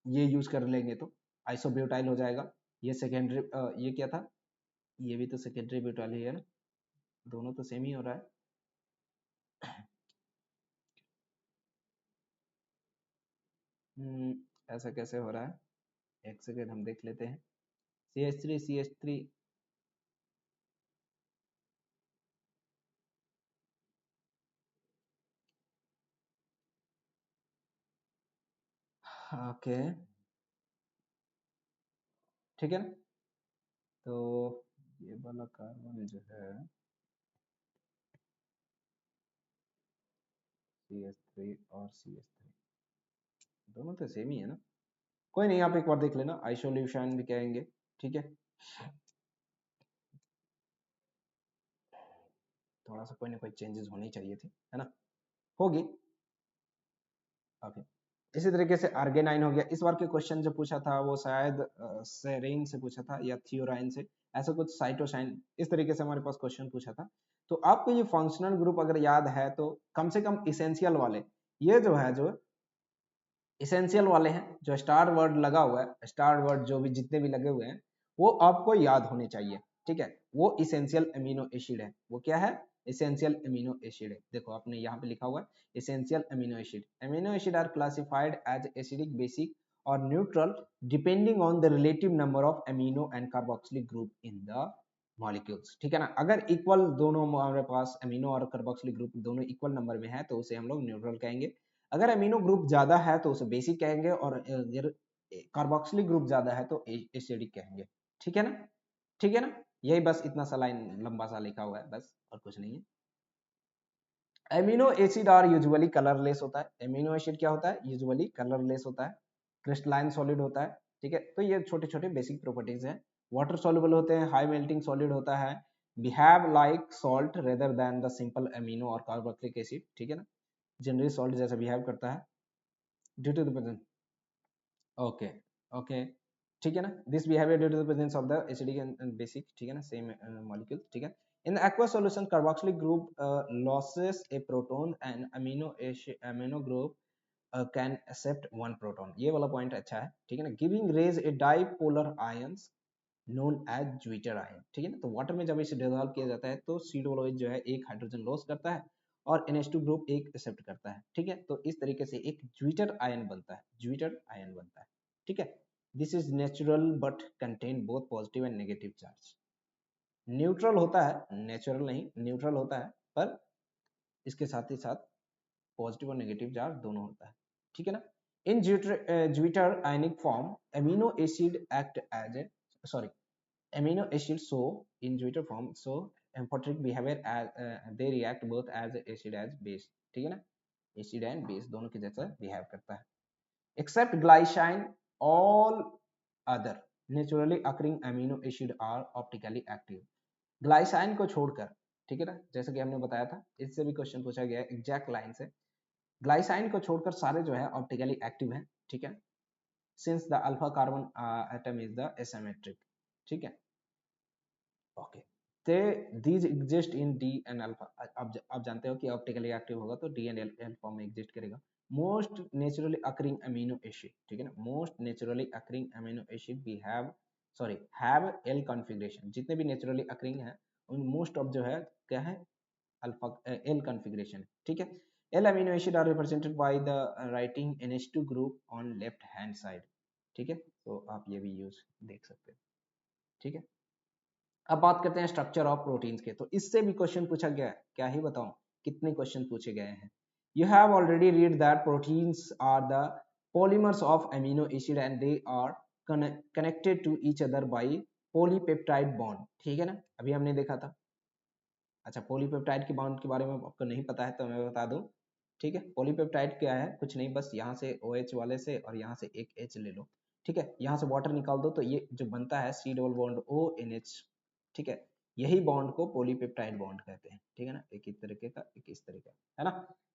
ये यूज कर लेंगे तो आइसोब्यूटाइल हो जाएगा। ये सेकेंडरी ये क्या था, ये भी तो सेकेंडरी ब्यूटाइल ही है ना, दोनों तो सेम ही हो रहा है। ऐसा कैसे हो रहा है, एक सेकेंड हम देख लेते हैं। CH3 ओके, ठीक है ना। तो ये वाला कार्बन जो है CH3 और CH3 दोनों तो सेम ही है ना। कोई नहीं, आप एक बार देख लेना, आइसोल्यूशन भी कहेंगे, ठीक है। थोड़ा सा कोई ना कोई चेंजेस होनी चाहिए थी, है ना, होगी। ओके, इसी तरीके से आर्गेनाइन हो गया। इस बार के क्वेश्चन जो पूछा था वो शायद सेरेन से पूछा था या थियोराइन से, ऐसा कुछ, साइटोसाइन, इस तरीके से हमारे पास क्वेश्चन पूछा था। तो आपको ये फंक्शनल ग्रुप अगर याद है तो कम से कम इसेंशियल वाले, ये जो है जो इसेंशियल वाले हैं, जो स्टार वर्ड लगा हुआ है, स्टार वर्ड जो भी जितने भी लगे हुए हैं वो आपको याद होने चाहिए, ठीक है। वो इसेंशियल अमीनो एसिड है, वो क्या है, इसेंशियल अमीनो एसिड है। देखो आपने यहाँ पे लिखा हुआ है essential amino acid. Amino acid are classified as acidic, basic और neutral depending on the relative number of amino and carboxylic group in the molecules, ठीक है ना। अगर इक्वल दोनों हमारे पास अमीनो और कार्बोक्सिलिक ग्रुप दोनों इक्वल नंबर में है तो उसे हम लोग न्यूट्रल कहेंगे। अगर अमीनो ग्रुप ज्यादा है तो उसे बेसिक कहेंगे, और अगर कार्बोक्सिलिक ग्रुप ज्यादा है तो एसिडिक कहेंगे, ठीक है ना, ठीक है ना। यही बस इतना सा लाइन लंबा सा लिखा हुआ है बस, और कुछ नहीं है। Amino acid are usually colourless होता है। एमिनो एसिड क्या होता है, यूजुअली कलरलेस होता है, क्रिस्टलाइन सॉलिड होता है, ठीक है। तो ये छोटे छोटे बेसिक प्रॉपर्टीज हैं। वाटर सॉल्युबल होते हैं, हाई मेल्टिंग सॉलिड होता है, behave like salt rather than the simple amino और कार्बोक्सिलिक एसिड, ठीक है ना, जनरली सॉल्ट जैसा बिहेव करता है due to the presence, okay okay, ठीक है ना, this behaviour due to the presence of the acidic and basic, ठीक है ना, सेम मॉलिक्यूल, ठीक है। In the aqueous solution carboxylic group loses a proton and amino group can accept one proton, ये वाला पॉइंट अच्छा है, ठीक है ना। Giving rise a dipolar ions known as zwitter ion, ठीक है ना। तो वाटर में जब इसे डिजोल्व किया जाता है तो सीडोलोइड जो है एक हाइड्रोजन लॉस करता है और NH2 ग्रुप एक एक्सेप्ट करता है, ठीक है। तो इस तरीके से एक ज्विटर आयन बनता है, ज्विटर आयन बनता है, ठीक है। This is natural but contain both positive and negative charge. Neutral होता है, नेचुरल नहीं, न्यूट्रल होता है, पर इसके साथ ही साथ पॉजिटिव और नेगेटिव चार्ज दोनों होता है, ठीक है ना। In zwitter ionic form amino acid act as a, sorry, amino acids so in Twitter form so amphoteric behavior as they react both as acid as base, ठीक है ना, एसिड एंड बेस दोनों के जैसा बिहेव करता है। Except glycine all other naturally occurring amino acid are optically active. Glycine को छोड़कर, ठीक है ना, जैसे कि हमने बताया था, इससे भी क्वेश्चन पूछा गया है एग्जैक्ट लाइन से। ग्लाइसाइन को छोड़कर सारे जो है ऑप्टिकली एक्टिव हैं, ठीक है, since the alpha carbon atom is the asymmetric, ठीक है, okay. The these exist in D and alpha, आप जानते हो कि ऑप्टिकली एक्टिव होगा तो डी एंड अल्फा में एग्जिस्ट करेगा। Most naturally occurring amino acid, ठीक है ना, most naturally occurring amino acid we have, sorry, have L configuration, जितने भी नेचुरली अकरिंग हैं उन मोस्ट ऑफ जो है क्या है, अल्फा एल कॉन्फ़िगरेशन, ठीक है। L amino acid are represented by the writing NH2 group on left hand side, ठीक है। तो आप ये भी यूज देख सकते हैं, ठीक है। अब बात करते हैं स्ट्रक्चर ऑफ प्रोटीन्स के। तो इससे भी क्वेश्चन पूछा गया है, क्या ही बताऊं कितने क्वेश्चन पूछे गए हैं। You have already read that proteins are the polymers of amino acid and they are connected to each other by polypeptide bond, ठीक है ना, अभी हमने देखा था। अच्छा, पॉलीपेप्टाइड के बॉन्ड के बारे में आपको नहीं पता है तो मैं बता दूं, ठीक है। पॉलीपेप्टाइड क्या है, कुछ नहीं, बस यहाँ से OH वाले से और यहाँ से एक H ले लो, ठीक है, यहाँ से वाटर निकाल दो तो ये जो बनता है C डबल बॉन्ड ONH, ठीक है, यही बॉन्ड को पॉलीपेप्टाइड बॉन्ड कहते हैं, ठीक है ना, एक इस तरीके का एक इस तरीके का, है ना।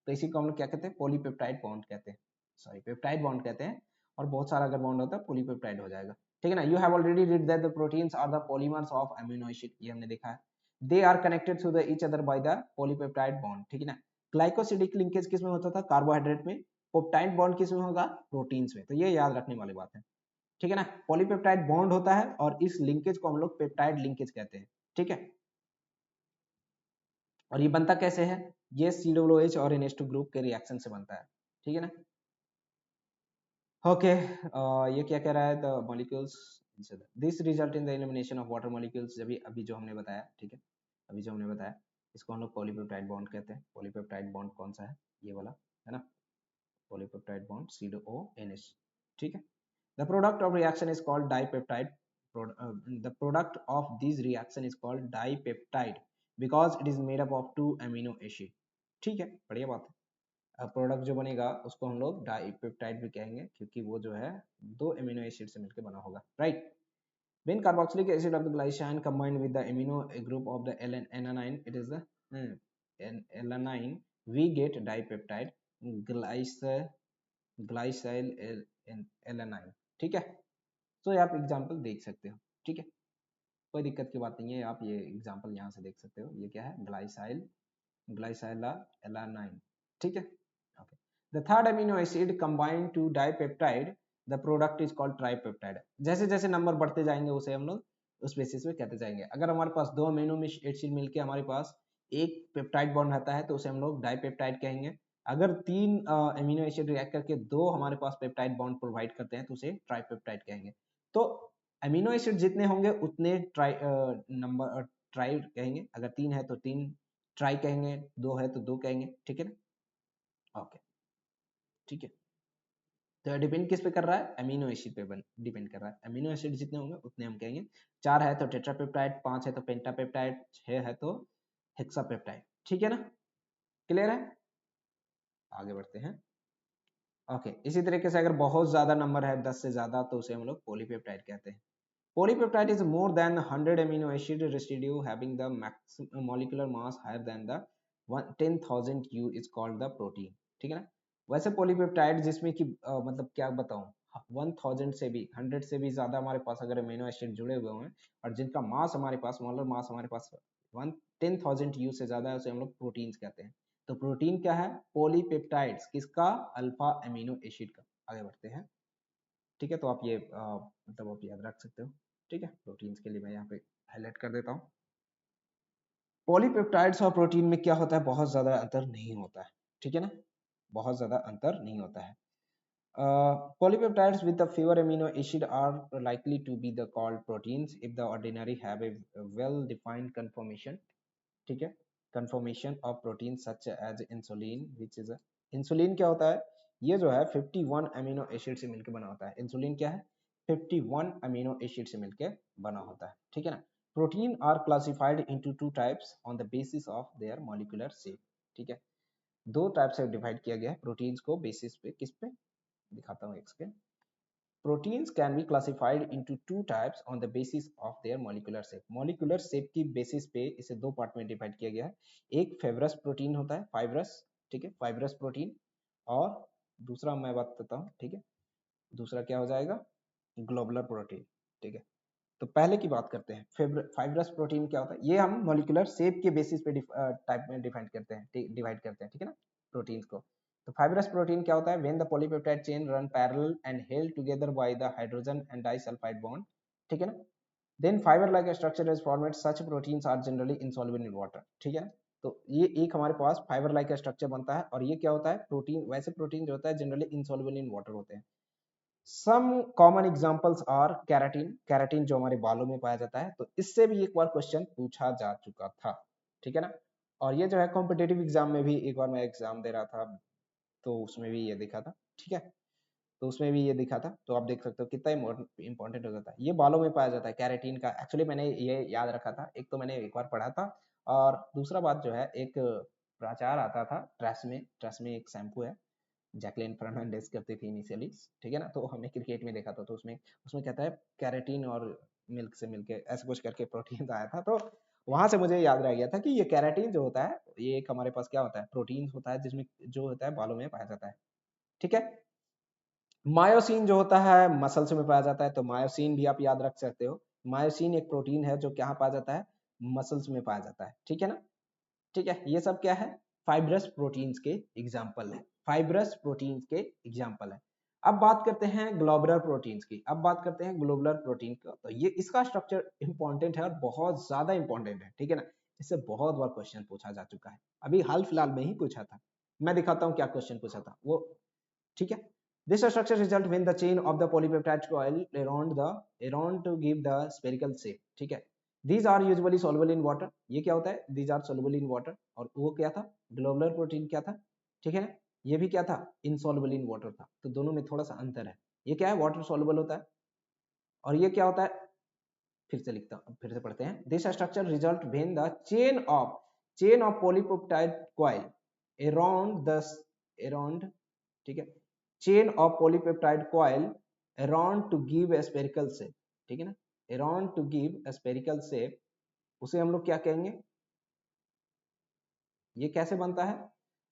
तो इसी को हम लोग क्या कहते हैं, पॉलीपेप्टाइड बॉन्ड कहते हैं, सॉरी पेप्टाइड बॉन्ड कहते हैं। और बहुत सारा अगर बॉन्ड होता है पॉलीपेप्टाइड हो जाएगा, ठीक है ना। You have already read that the proteins are the polymers of amino acid, ये हमने देखा है। They are connected to the each other by the polypeptide bond, ठीक है ना। ग्लाइकोसिडिक लिंकेज किस में होता था, कार्बोहाइड्रेट में। पेप्टाइड बॉन्ड किस में होगा, प्रोटीन्स में। तो ये याद रखने वाली बात है, ठीक है ना। पॉलीपेप्टाइड बॉन्ड होता है और इस लिंकेज को हम लोग पेप्टाइड लिंकेज कहते हैं, ठीक है। और ये बनता कैसे है, ये COOH और NH2 ग्रुप के रिएक्शन से बनता है, ठीक है ना। ओके, ये क्या कह रहा है, the molecules this result in the elimination of water molecules, जब अभी जो हमने बताया, ठीक है, अभी जो हमने बताया इसको हम लोग पॉलीपेप्टाइड बॉन्ड कहते हैं। पॉलीपेप्टाइड बॉन्ड कौन सा है, ये वाला, है ना, पॉलीपेप्टाइड बॉन्ड COONH, ठीक है। The product of reaction is called dipeptide, the product of this reaction is called dipeptide because it is made up of 2 amino acid, ठीक है, बढ़िया बात है। प्रोडक्ट जो बनेगा उसको हम लोग डाइपेप्टाइड भी कहेंगे क्योंकि वो जो है 2 अमीनो एसिड से मिलकर बना होगा, right. When carboxylic acid of the glycine combined with the amino group of the alanine, it is the alanine, we get dipeptide glycyl alanine, ठीक है। तो ये आप एग्जांपल देख सकते हो, ठीक है, कोई दिक्कत की बात नहीं है, आप ये एग्जांपल यहाँ से देख सकते हो। ये क्या है, ग्लाइसाइल एलानाइन, ठीक है। Okay. The third amino acid combined to dipeptide, the product is called tripeptide. जैसे जैसे नंबर बढ़ते जाएंगे उसे हम लोग उस बेसिस पे कहते जाएंगे। अगर हमारे पास 2 अमीनो एसिड मिलके हमारे पास एक पेप्टाइड बॉन्ड रहता है तो उसे हम लोग डाइपेप्टाइड कहेंगे। अगर 3 अमीनो एसिड रिएक्ट करके 2 हमारे पास पेप्टाइड बॉन्ड प्रोवाइड करते हैं तो उसे ट्राइपेप्टाइड कहेंगे। तो अमीनो एसिड जितने होंगे उतने नंबर ट्राई कहेंगे, अगर 3 है तो 3 ट्राई कहेंगे, 2 है तो 2 कहेंगे, ठीक है ना। ओके, ठीक है। तो डिपेंड किस पे कर रहा है, अमीनो एसिड पे डिपेंड कर रहा है। अमीनो एसिड जितने होंगे उतने हम कहेंगे। 4 है तो टेट्रापेप्टाइड, 5 है तो पेंटापेप्टाइड, 6 है तो हेक्सापेप्टाइड, ठीक है ना, क्लियर है। आगे बढ़ते हैं। ओके, इसी तरीके से अगर बहुत ज्यादा नंबर है, 10 से ज्यादा, तो उसे हम लोग पॉलीपेप्टाइड कहते हैं। Polypeptide is more than 100 amino acid residue having the maximum molecular mass higher than the 10,000 U is called the protein, ठीक है ना। वैसे पॉलीपेप्टाइड जिसमें कि मतलब क्या बताऊं, 1000 से भी 100 से भी ज्यादा हमारे पास अगर अमीनो एसिड जुड़े हुए हैं और जिनका मास हमारे पास, मोलर मास हमारे पास 10,000 U से ज्यादा है, उसे हम लोग प्रोटीन्स कहते हैं। तो प्रोटीन क्या है, पॉलीपेप्टाइड्स, किसका, अल्फा अमीनो एसिड का। आगे बढ़ते हैं, ठीक है। तो आप ये मतलब आप याद रख सकते हो, ठीक है। प्रोटीन्स के लिए मैं यहाँ पे हाईलाइट कर देता हूँ। पॉलीपेप्टाइड्स और प्रोटीन में क्या होता है, बहुत ज्यादा अंतर नहीं होता है, ठीक है ना, बहुत ज्यादा अंतर नहीं होता है। Polypeptides with the fewer amino acid are likely to be the called proteins if the ordinary have a well defined conformation, ठीक है, conformation of proteins such as insulin which is a, insulin क्या होता है, ये जो है 51 amino acid से मिलकर बना होता है। इंसुलिन क्या है, 51 अमीनो एसिड से मिलकर बना होता है, ठीक है ना। Protein are classified into 2 types on the basis of their molecular shape, ठीक है। 2 टाइप से डिवाइड किया गया है प्रोटीन्स को, बेसिस पे, किस पे, दिखाता हूँ इसके। Proteins can be classified into 2 types on the basis of their molecular shape. Molecular shape की बेसिस पे इसे 2 पार्ट में डिवाइड किया गया है। एक फाइब्रस प्रोटीन होता है, फाइब्रस, ठीक है, फाइब्रस प्रोटीन। और दूसरा मैं बात करता हूँ, ठीक है, दूसरा क्या हो जाएगा, ग्लोबुलर प्रोटीन, ठीक है। तो पहले की बात करते हैं, फाइब्रस प्रोटीन क्या होता है, ये हम मॉलिक्यूलर शेप के बेसिस पे टाइप में डिवाइड करते हैं, ठीक है ना, प्रोटीन्स को। तो फाइब्रस प्रोटीन क्या होता है, when the polypeptide chain run parallel and held together by the hydrogen and disulphide bond, ठीक है ना, then fibre like structure is formed, such proteins are generally insoluble in water, ठीक है। तो ये एक हमारे पास फाइबर लाइक स्ट्रक्चर बनता है, और ये क्या होता है, प्रोटीन, वैसे प्रोटीन जो होता है जनरली इनसॉल्युबल इन वाटर होते हैं। Some common examples are keratin, keratin जो हमारे बालों में पाया जाता है, तो इससे भी एक बार क्वेश्चन पूछा जा चुका था, ठीक है ना। और ये जो है कॉम्पिटेटिव एग्जाम में भी एक बार मैं एग्जाम दे रहा था तो उसमें भी ये देखा था, ठीक है। तो उसमें भी ये दिखा था। तो आप देख सकते हो कितना इंपॉर्टेंट हो जाता है। ये बालों में पाया जाता है कैरेटीन का। एक्चुअली मैंने ये याद रखा था, एक तो मैंने एक बार पढ़ा था, और दूसरा बात जो है, एक प्रचार आता था ट्रेसमे एक शैम्पू है, जैकलिन फर्नांडिस करती थी इनिशियली, ठीक है ना। तो हमने क्रिकेट में देखा था, तो उसमें उसमें कहता है कैरेटीन और मिल्क से मिलके ऐसे कुछ करके प्रोटीन आया था। तो वहां से मुझे याद रह गया था कि ये कैरेटीन जो होता है, ये एक हमारे पास क्या होता है, प्रोटीन होता है, जिसमें जो होता है बालों में पाया जाता है, ठीक है। मायोसिन जो होता है मसल्स में पाया जाता है, तो मायोसिन भी आप याद रख सकते हो। मायोसिन एक प्रोटीन है जो कहाँ पाया जाता है, मसल्स में पाया जाता है, ठीक है ना। ठीक है, ये सब क्या है, फाइब्रस प्रोटीन्स के एग्जाम्पल है, फाइब्रस प्रोटीन्स के एग्जाम्पल है। अब बात करते हैं ग्लोबुलर प्रोटीन्स की, अब बात करते हैं ग्लोबुलर प्रोटीन का। तो ये इसका स्ट्रक्चर इंपॉर्टेंट है और बहुत ज्यादा इंपॉर्टेंट है, ठीक है ना। इससे बहुत बार क्वेश्चन पूछा जा चुका है, अभी हाल फिलहाल में ही पूछा था। मैं दिखाता हूँ क्या क्वेश्चन पूछा था वो, ठीक है। This structure result when the chain of the polypeptide coil around to give the spherical shape, ठीक है। These are usually soluble in water, ये क्या होता है, these are soluble in water, और वो क्या था, ग्लोबुलर प्रोटीन क्या था, ठीक है ना। ये भी क्या था, insoluble in water था। तो दोनों में थोड़ा सा अंतर है, ये क्या है, वाटर soluble होता है, और ये क्या होता है, फिर से लिखता हूँ, फिर से पढ़ते हैं। This structure result when the chain of polypeptide coil around the around, ठीक है, chain of polypeptide coil around two give a spherical shape, ठीक है ना, around two give a spherical shape, उसे हम लोग क्या कहेंगे, ये कैसे बनता है,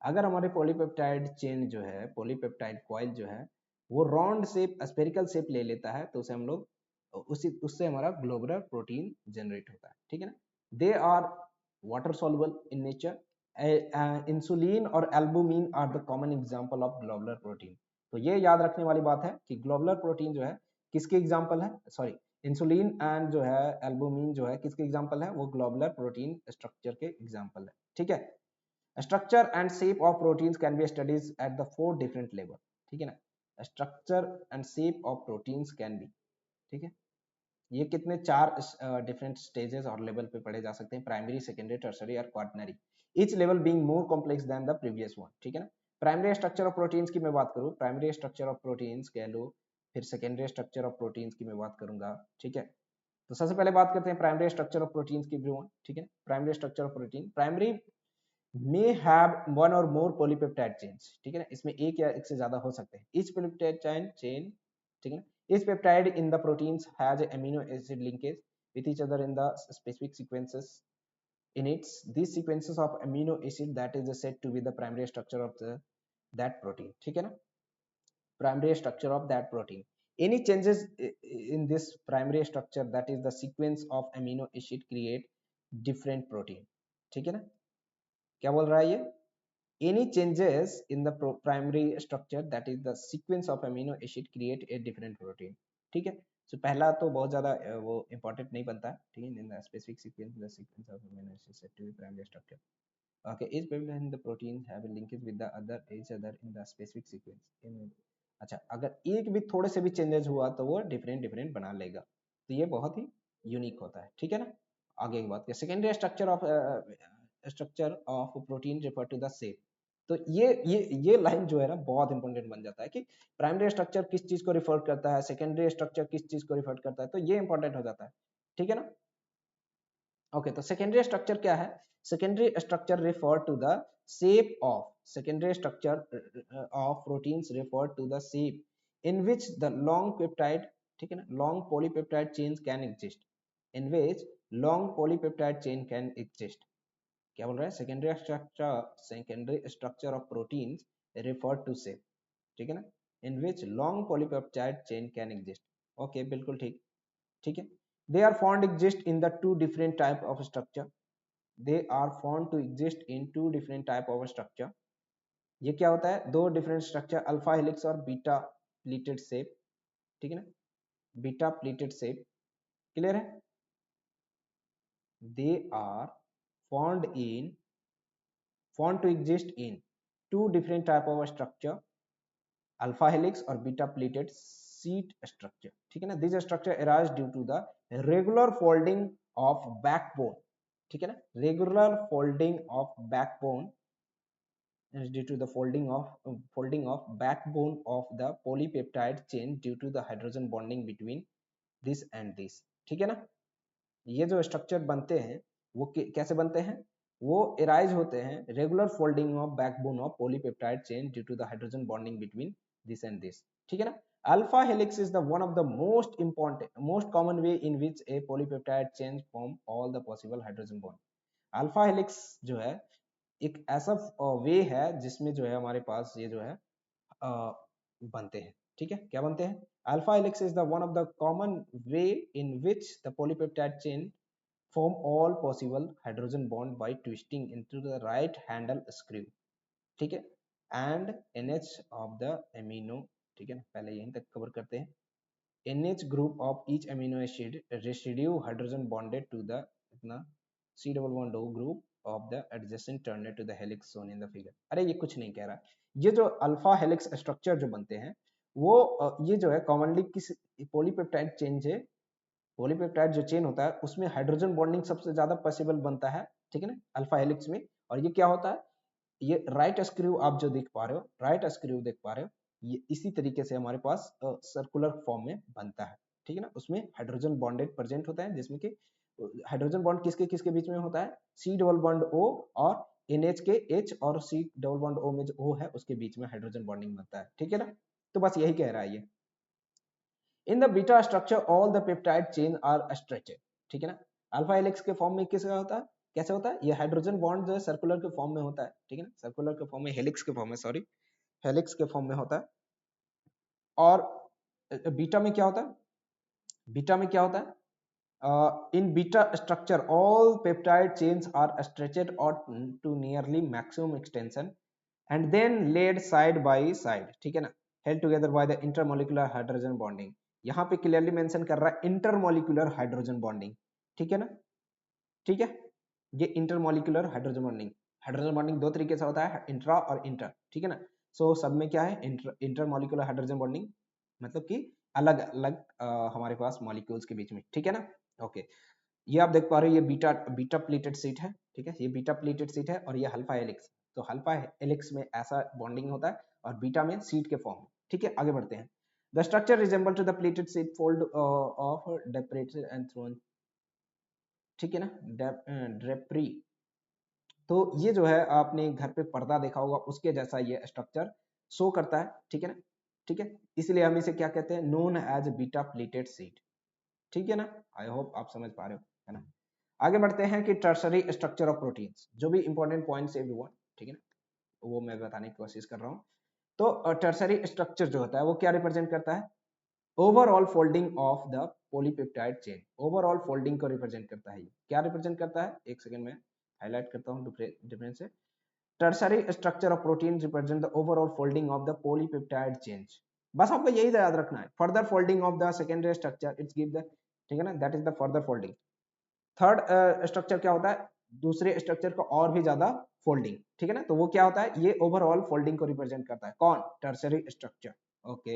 अगर हमारे पॉलीपेप्टाइड चेन जो है, पॉलीपेप्टाइड कॉइल जो है, वो राउंड शेप स्पेरिकल शेप ले लेता है, तो उसे हम लोग उससे हमारा ग्लोबुलर प्रोटीन जनरेट होता है, ठीक है ना। They are water soluble in nature, insulin और albumin are the common example of globular protein. तो ये याद रखने वाली बात है कि ग्लोबुलर प्रोटीन जो है किसके एग्जांपल है, सॉरी, इंसुलिन एंड जो है एल्बुमिन जो है किसके एग्जांपल है, वो ग्लोबुलर प्रोटीन स्ट्रक्चर के एग्जांपल है, ठीक है। Structure and shape of proteins can be studies at the 4 different level, ठीक है ना। Structure and shape of proteins can be, ठीक है, ये कितने 4 डिफरेंट स्टेजेस और लेवल पे पढ़े जा सकते हैं, प्राइमरी, सेकेंडरी, टर्सरी और quaternary, each level being more complex than the previous one, ठीक है ना। प्राइमरी स्ट्रक्चर ऑफ प्रोटीन्स की मैं बात करूं, प्राइमरी स्ट्रक्चर ऑफ प्रोटीन्स कह लो, फिर सेकेंडरी स्ट्रक्चर ऑफ प्रोटीन्स की मैं बात करूंगा, ठीक है। तो सबसे पहले बात करते हैं प्राइमरी स्ट्रक्चर ऑफ प्रोटीन्स की, ठीक है। Primary structure of protein, primary may have one or more polypeptide chains, ठीक है ना, इसमें एक या एक से ज्यादा हो सकते हैं। each polypeptide chain, ठीक है ना, each peptide in the proteins has a amino acid linkage with each other in the specific sequences in its these sequences of amino acid that is said to be the primary structure of that protein, ठीक है ना, primary structure of that protein. Any changes in this primary structure, that is the sequence of amino acid, create different protein, ठीक है ना। क्या बोल रहा है ये, any changes in the primary structure, that is the sequence of amino acid, create a different protein, ठीक है। तो पहला तो बहुत ज्यादा वो इंपॉर्टेंट नहीं बनता है, ठीक है, in the specific sequence, the sequence of amino acid said to be primary structure, okay, each peptide in the protein have a linkage with the each other in the specific sequence in, अच्छा, अगर एक भी थोड़े से भी changes हुआ तो वो डिफरेंट डिफरेंट बना लेगा, तो ये बहुत ही यूनिक होता है, ठीक है ना। आगे की बात, secondary structure of protein refer to the shape. तो ये लाइन जो है ना बहुत इंपॉर्टेंट बन जाता है कि प्राइमरी स्ट्रक्चर किस चीज को रिफर करता है, सेकेंडरी स्ट्रक्चर किस चीज को रिफर करता है, तो ये इंपॉर्टेंट हो जाता है, ठीक है ना। ओके, तो सेकेंडरी स्ट्रक्चर क्या है, secondary structure refer to the shape of, secondary structure of proteins refer to the shape in which the long peptide, ठीक है ना, long polypeptide chains can exist, in which long polypeptide chain can exist. क्या बोल रहा है, secondary structure of proteins refer to shape, ठीक है ना, in which long polypeptide chain can exist, okay, बिल्कुल ठीक, ठीक है। They are found exist in the two different type of structure, they are found to exist in two different type of structure, ये क्या होता है, दो डिफरेंट स्ट्रक्चर, अल्फा हेलिक्स और बीटा प्लीटेड शेप, ठीक है ना, बीटा प्लीटेड शेप, क्लियर है। they are found to exist in two different type of structure, alpha helix और बीटा प्लीटेड सीट स्ट्रक्चर, ठीक है ना। This structure arise due to the regular folding of backbone, ठीक है ना, regular folding of backbone due to the folding of backbone of the polypeptide chain due to the hydrogen bonding between this and this, ठीक है ना। ये जो structure बनते हैं वो कैसे बनते हैं, वो एराइज होते हैं regular folding of backbone of polypeptide chain due to the hydrogen bonding between this and this, ठीक है ना। Alpha helix is the one of the most important most common way in which a polypeptide chain form all the possible hydrogen bond. Alpha helix जो है एक ऐसा वे है जिसमें जो है हमारे पास ये जो है बनते हैं, ठीक है। क्या बनते हैं, alpha helix is the one of the common way in which the polypeptide chain form all possible hydrogen bond by twisting into the right handle screw, ठीक है, and NH of the amino, ठीक है ना। पहले यहीं तक cover करते हैं। NH group of each amino acid residue hydrogen bonded to the इतना C double bond O group of the adjacent terminate to the helix shown in the figure। अरे ये कुछ नहीं कह रहा, ये जो अल्फा हेलिक्स स्ट्रक्चर जो बनते हैं वो ये जो है कॉमनली किस पॉलीपेप्टाइड चेन से, पॉलीपेप्टाइड जो चेन होता है उसमें हाइड्रोजन बॉन्डिंग सबसे ज्यादा पॉसिबल बनता है, ठीक है ना, अल्फा हेलिक्स में। और ये क्या होता है, ये राइट स्क्रू आप जो देख पा रहे हो, राइट स्क्रू देख पा रहे हो, ये इसी तरीके से हमारे पास सर्कुलर फॉर्म में बनता है, ठीक है ना। उसमें हाइड्रोजन बॉन्डेड प्रेजेंट होता है जिसमें कि हाइड्रोजन बॉन्ड किसके किसके बीच में होता है, सी डबल बॉन्ड ओ और NH के H और सी डबल बॉन्ड O में जो O है उसके बीच में हाइड्रोजन बॉन्डिंग बनता है, ठीक है ना। तो बस यही कह रहा है ये। In the beta structure all the peptide chain are stretched, ठीक है ना। अल्फा हेलिक्स के फॉर्म में किसका होता है, कैसे होता है, ये हाइड्रोजन बॉन्ड जो है सर्कुलर के फॉर्म में होता है, ठीक है ना, सर्कुलर के फॉर्म में, हेलिक्स के फॉर्म में, सॉरी हेलिक्स के फॉर्म में होता है। और बीटा में क्या होता है, बीटा में क्या होता है, in beta structure all peptide chains are stretched out to nearly maximum extension and then laid side by side, ठीक है ना, held together by the intermolecular hydrogen bonding। यहाँ पे क्लियरली मेंशन कर रहा है इंटरमोलिकुलर हाइड्रोजन बॉन्डिंग, ठीक है ना, ठीक है। ये इंटरमोलिकुलर हाइड्रोजन बॉन्डिंग दो तरीके से होता है, इंट्रा और इंटर, ठीक है ना। सो सब में क्या है, इंटरमोलिकुलर हाइड्रोजन बॉन्डिंग मतलब कि अलग अलग हमारे पास मॉलिक्यूल्स के बीच में, ठीक है ना। ओके, ये आप देख पा रहे हो, ये बीटा बीटा प्लेटेड सीट है, ठीक है, ये बीटा प्लेटेड सीट है और ये अल्फा हेलिक्स। तो अल्फा हेलिक्स में ऐसा बॉन्डिंग होता है और बीटा में सीट के फॉर्म, ठीक है। आगे बढ़ते हैं। The structure resemble to the pleated sheet fold of drapery and thrown, ठीक है ना, ड्रेपरी। तो ये जो है आपने घर पे पर्दा देखा होगा उसके जैसा ये स्ट्रक्चर शो करता है, ठीक है ना, ठीक है। इसलिए हम इसे क्या कहते हैं, known as beta pleated sheet, ठीक है ना। आई होप आप समझ पा रहे हो, है ना। आगे बढ़ते हैं कि टर्सरी स्ट्रक्चर ऑफ प्रोटीन्स, जो भी इंपॉर्टेंट पॉइंट्स एवरीवन, ठीक है ना, वो मैं बताने की कोशिश कर रहा हूँ। तो टर्सरी स्ट्रक्चर जो होता है वो क्या रिप्रेजेंट करता है, overall folding of the polypeptide chain, overall folding को रिप्रेजेंट करता है। ये क्या रिप्रेजेंट करता है, एक सेकंड में हाईलाइट करता हूँ डिफरेंस से। Tertiary structure of protein represent the overall folding of the polypeptide chains. बस आपको यही याद रखना है, further folding of the secondary structure it's give the, ठीक है ना, that is the further folding. Third structure क्या होता है, दूसरे स्ट्रक्चर का और भी ज्यादा फोल्डिंग, ठीक है ना। तो वो क्या होता है, ये ओवरऑल फोल्डिंग को रिप्रेजेंट करता है, कौन, tertiary structure. Okay,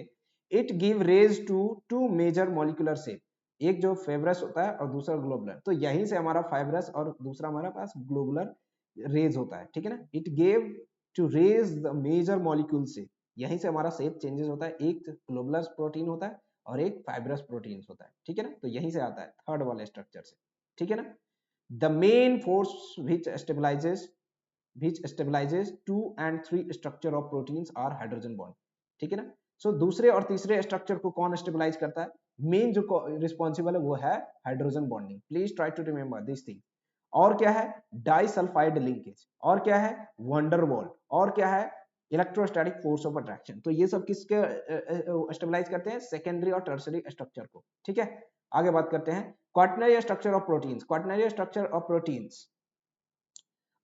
it give rise to two major molecular shape, एक जो फाइब्रस होता है और दूसरा ग्लोबुलर। तो यहीं से हमारा फाइब्रस और दूसरा हमारे पास ग्लोबुलर रेज होता है, ठीक है ना। It gave to rise the major molecule shape, यहीं से हमारा शेप चेंजेस होता है, एक ग्लोबुलर प्रोटीन होता है और एक फाइब्रस प्रोटीन होता है, ठीक है ना। तो यहीं से आता है थर्ड वाले स्ट्रक्चर से, ठीक है ना। The main force which stabilizes 2 and 3 structure of proteins are hydrogen bond, ठीक है ना। सो दूसरे और तीसरे स्ट्रक्चर को कौन स्टेबलाइज करता है, मेन जो रिस्पॉन्सिबल है वो है hydrogen bonding. Please try to remember this thing. और क्या है, डाइसल्फाइड लिंकेज, और क्या है, वंडरवॉल, और क्या है, इलेक्ट्रोस्टैटिक फोर्स ऑफ अट्रैक्शन। तो ये सब किसके स्टेबलाइज करते हैं, सेकेंडरी और टर्सरी स्ट्रक्चर को, ठीक है। आगे बात करते हैं quaternary structure of proteins. Quaternary structure of proteins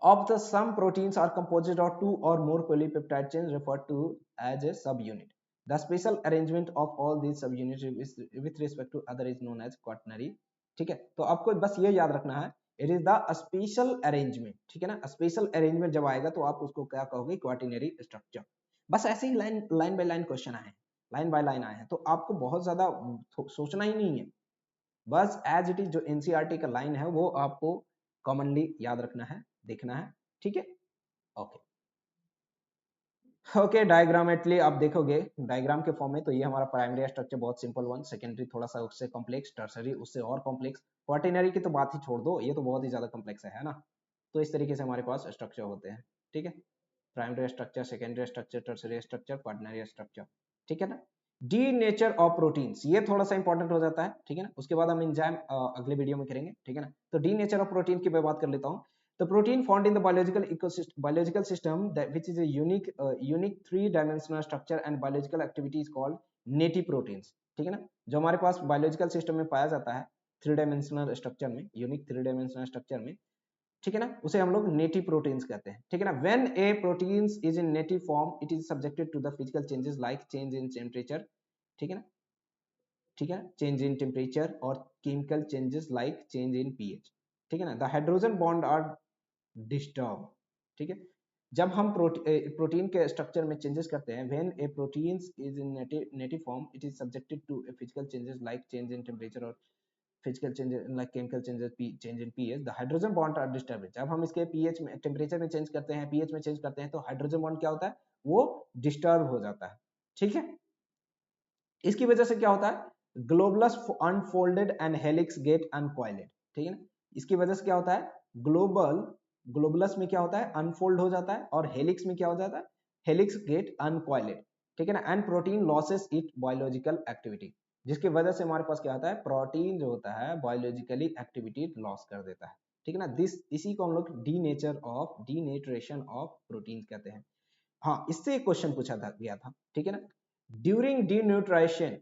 of the some proteins are composed of two or more polypeptide chains referred to as a subunit. The special arrangement of all these subunits with respect to other is known as quaternary, ठीक है। तो आपको बस ये याद रखना है, it is the special arrangement, ठीक है ना। स्पेशल अरेंजमेंट जब आएगा तो आप उसको क्या कहोगे, क्वाटरनरी स्ट्रक्चर। बस ऐसे ही line line by line question आए हैं, लाइन बाय लाइन आए हैं, तो आपको बहुत ज्यादा सोचना ही नहीं है, बस एज इट इज जो एनसीईआरटी का लाइन है वो आपको कॉमनली याद रखना है, देखना है, ठीक है। ओके। ओके, डायग्रामेटली आप देखोगे डायग्राम के फॉर्म में, तो ये हमारा प्राइमरी स्ट्रक्चर बहुत सिंपल वन, सेकेंडरी थोड़ा सा उससे कॉम्प्लेक्स, टर्सरी उससे और कॉम्प्लेक्स, क्वार्टिनरी की तो बात ही छोड़ दो, ये तो बहुत ही ज्यादा कॉम्प्लेक्स है ना। तो इस तरीके से हमारे पास स्ट्रक्चर होते हैं, ठीक है। Primary structure, secondary structure, tertiary structure, quaternary structure, ठीक है ना। डी नेचर ऑफ प्रोटीन्स, ये थोड़ा सा इंपॉर्टेंट हो जाता है, ठीक है ना। उसके बाद हम एंजाइम अगले वीडियो में करेंगे, ठीक है ना। तो डी नेचर ऑफ प्रोटीन की मैं बात कर लेता हूँ। The protein found in the biological system that which is a unique three-dimensional structure and biological activity is called native proteins, ठीक है ना। जो हमारे पास बायोलॉजिकल सिस्टम में पाया जाता है थ्री डायमेंशनल स्ट्रक्चर में, यूनिक थ्री डायमेंशनल स्ट्रक्चर में, ठीक है ना, उसे हम लोग नेटिव प्रोटीन्स कहते हैं, ठीक है ना। When a proteins is in native form it is subjected to the physical changes like change in temperature, ठीक है ना, ठीक है, चेंज इन टेम्परेचर और chemical changes like change in pH, ठीक है ना। The hydrogen bond are disturb, ठीक है। जब हम प्रोटीन के स्ट्रक्चर में चेंजेस करते हैं, when a protein is in native form it is subjected to physical changes like change in temperature और physical changes like chemical changes, change in pH, the hydrogen bond are disturb. जब हम इसके pH में temperature में change करते हैं, pH में change करते हैं, तो हाइड्रोजन बॉन्ड क्या होता है, वो डिस्टर्ब हो जाता है, ठीक है। इसकी वजह से क्या होता है, ग्लोबुलस अनफोल्डेड एंड हेलिक्स गेट अनकॉइलेड, ठीक है ना। इसकी वजह से क्या होता है, ग्लोबुलस में क्या होता है, अनफोल्ड हो जाता है, और हेलिक्स में क्या हो जाता है, हेलिक्स गेट अनकॉइलेड, ठीक है ना। And protein losses it biological activity, जिसकी वजह से हमारे पास क्या होता है, प्रोटीन जो होता है बायोलॉजिकली एक्टिविटी लॉस कर देता है, ठीक है ना। इसी को हम लोग डीनेचरेशन ऑफ प्रोटीन कहते हैं। हाँ, इससे एक क्वेश्चन पूछा था गया था, ठीक है ना। ड्यूरिंग डीन्यूट्रेशन,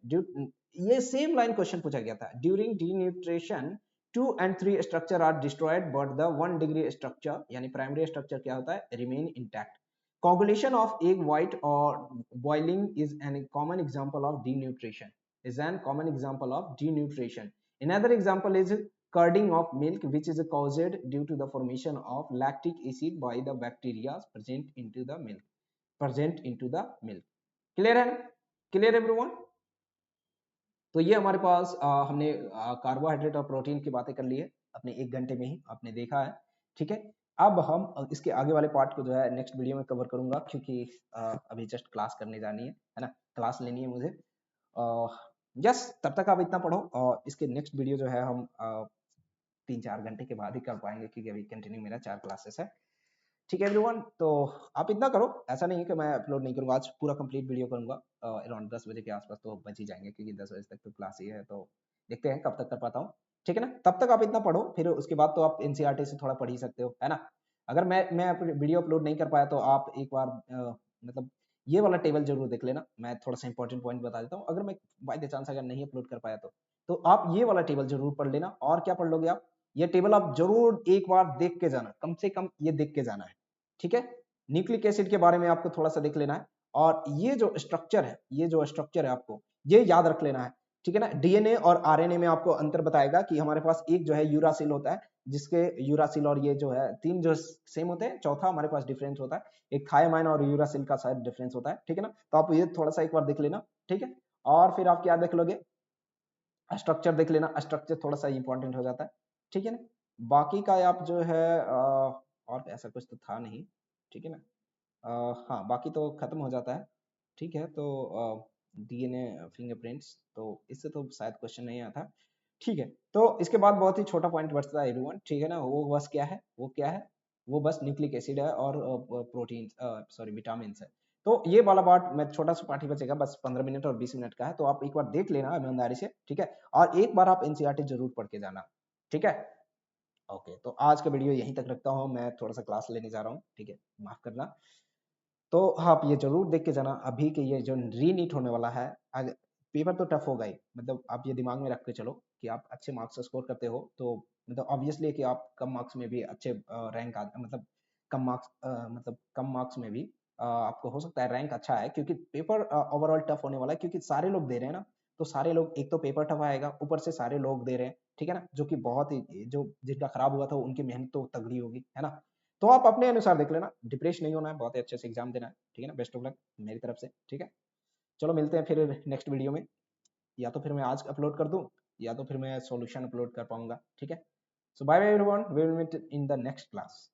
ये सेम लाइन क्वेश्चन पूछा गया था, during denaturation 2 and 3 structure are destroyed but the 1 degree structure, यानी प्राइमरी स्ट्रक्चर क्या होता है, remain intact. Coagulation of egg white और boiling is an common example of denaturation, another example is curding of milk which is caused due to the formation of lactic acid by the bacteria present into the milk। Clear है, clear everyone. तो ये हमारे पास हमने carbohydrate और protein की बातें कर ली है अपने 1 घंटे में ही आपने देखा है, ठीक है। अब हम इसके आगे वाले पार्ट को जो है नेक्स्ट वीडियो में कवर करूंगा, क्योंकि अभी जस्ट क्लास करने जानी है ना, क्लास लेनी है मुझे। यस, तब तक आप इतना पढ़ो, और इसके नेक्स्ट वीडियो जो है हम 3-4 घंटे के बाद ही कर पाएंगे, क्योंकि अभी कंटिन्यू मेरा 4 क्लासेस है, ठीक है एवरीवन। तो आप इतना करो, ऐसा नहीं है कि मैं अपलोड नहीं करूंगा, आज पूरा कंप्लीट वीडियो करूंगा अराउंड 10 बजे के आसपास तो बच ही जाएंगे, क्योंकि 10 बजे तक तो क्लास ही है, तो देखते हैं कब तक कर पाता हूँ, ठीक है ना। तब तक आप इतना पढ़ो, फिर उसके बाद तो आप एनसीईआरटी से थोड़ा पढ़ ही सकते हो, है ना। अगर मैं वीडियो अपलोड नहीं कर पाया तो आप एक बार मतलब ये वाला टेबल जरूर देख लेना, मैं थोड़ा सा इंपॉर्टेंट पॉइंट बता देता हूँ, अगर मैं बाय द चांस अगर नहीं अपलोड कर पाया तो आप ये वाला टेबल जरूर पढ़ लेना। और क्या पढ़ लोगे आप, ये टेबल आप जरूर एक बार देख के जाना, कम से कम ये देख के जाना है, ठीक है। न्यूक्लिक एसिड के बारे में आपको थोड़ा सा देख लेना है, और ये जो स्ट्रक्चर है, आपको ये याद रख लेना है, ठीक है ना। डीएनए और आरएनए में आपको अंतर बताएगा कि हमारे पास एक जो है यूरासिल होता है, जिसके यूरासिल और ये जो है 3 जो सेम होते हैं, चौथा हमारे पास डिफरेंस होता है, एक थायमाइन और यूरासिल का शायद डिफरेंस होता है, ठीक है ना। तो आप ये थोड़ा सा एक बार देख लेना, ठीक है। और फिर आप क्या देख लोगे, स्ट्रक्चर देख लेना, स्ट्रक्चर थोड़ा सा इंपॉर्टेंट हो जाता है, ठीक है ना। बाकी का आप जो है और ऐसा कुछ तो था नहीं, ठीक है ना। हाँ, बाकी तो खत्म हो जाता है, ठीक है। तो डीएनए फिंगरप्रिंट्स, तो इससे तो शायद क्वेश्चन नहीं आता, ठीक है। तो इसके बाद बहुत ही छोटा पॉइंट बचता है एवरीवन, ठीक है ना। वो बस क्या है, वो बस न्यूक्लिक एसिड है और प्रोटीन, सॉरी विटामिन है। तो ये वाला पार्ट मैं छोटा सा पार्ट ही बचेगा, बस 15 मिनट और 20 मिनट का है, तो आप एक बार देख लेना ईमानदारी से, ठीक है। और एक बार आप एनसीईआरटी जरूर पढ़ के जाना, ठीक है। ओके, तो आज का वीडियो यहीं तक रखता हूँ, मैं थोड़ा सा क्लास लेने जा रहा हूँ, ठीक है, माफ करना। तो आप ये जरूर देख के जाना, अभी के ये जो रीनीट होने वाला है, पेपर तो टफ होगा ही, मतलब आप ये दिमाग में रख के चलो कि आप अच्छे मार्क्स स्कोर करते हो तो मतलब ऑब्वियसली कि आप कम मार्क्स में भी अच्छे रैंक मतलब कम मार्क्स में भी आपको हो सकता है रैंक अच्छा है, क्योंकि पेपर ओवरऑल टफ होने वाला है, क्योंकि सारे लोग दे रहे हैं ना। तो सारे लोग, एक तो पेपर टफ आएगा, ऊपर से सारे लोग दे रहे हैं, ठीक है ना, जो कि बहुत ही, जो जिनका खराब हुआ था उनकी मेहनत तो तगड़ी होगी, है ना। तो आप अपने अनुसार देख लेना, डिप्रेस नहीं होना है, बहुत ही अच्छे से एग्जाम देना है, ठीक है ना। बेस्ट ऑफ लक मेरी तरफ से, ठीक है। चलो मिलते हैं फिर नेक्स्ट वीडियो में, या तो फिर मैं आज अपलोड कर दूं, या तो फिर मैं सॉल्यूशन अपलोड कर पाऊंगा, ठीक है। So bye bye everyone, we will meet in the next class.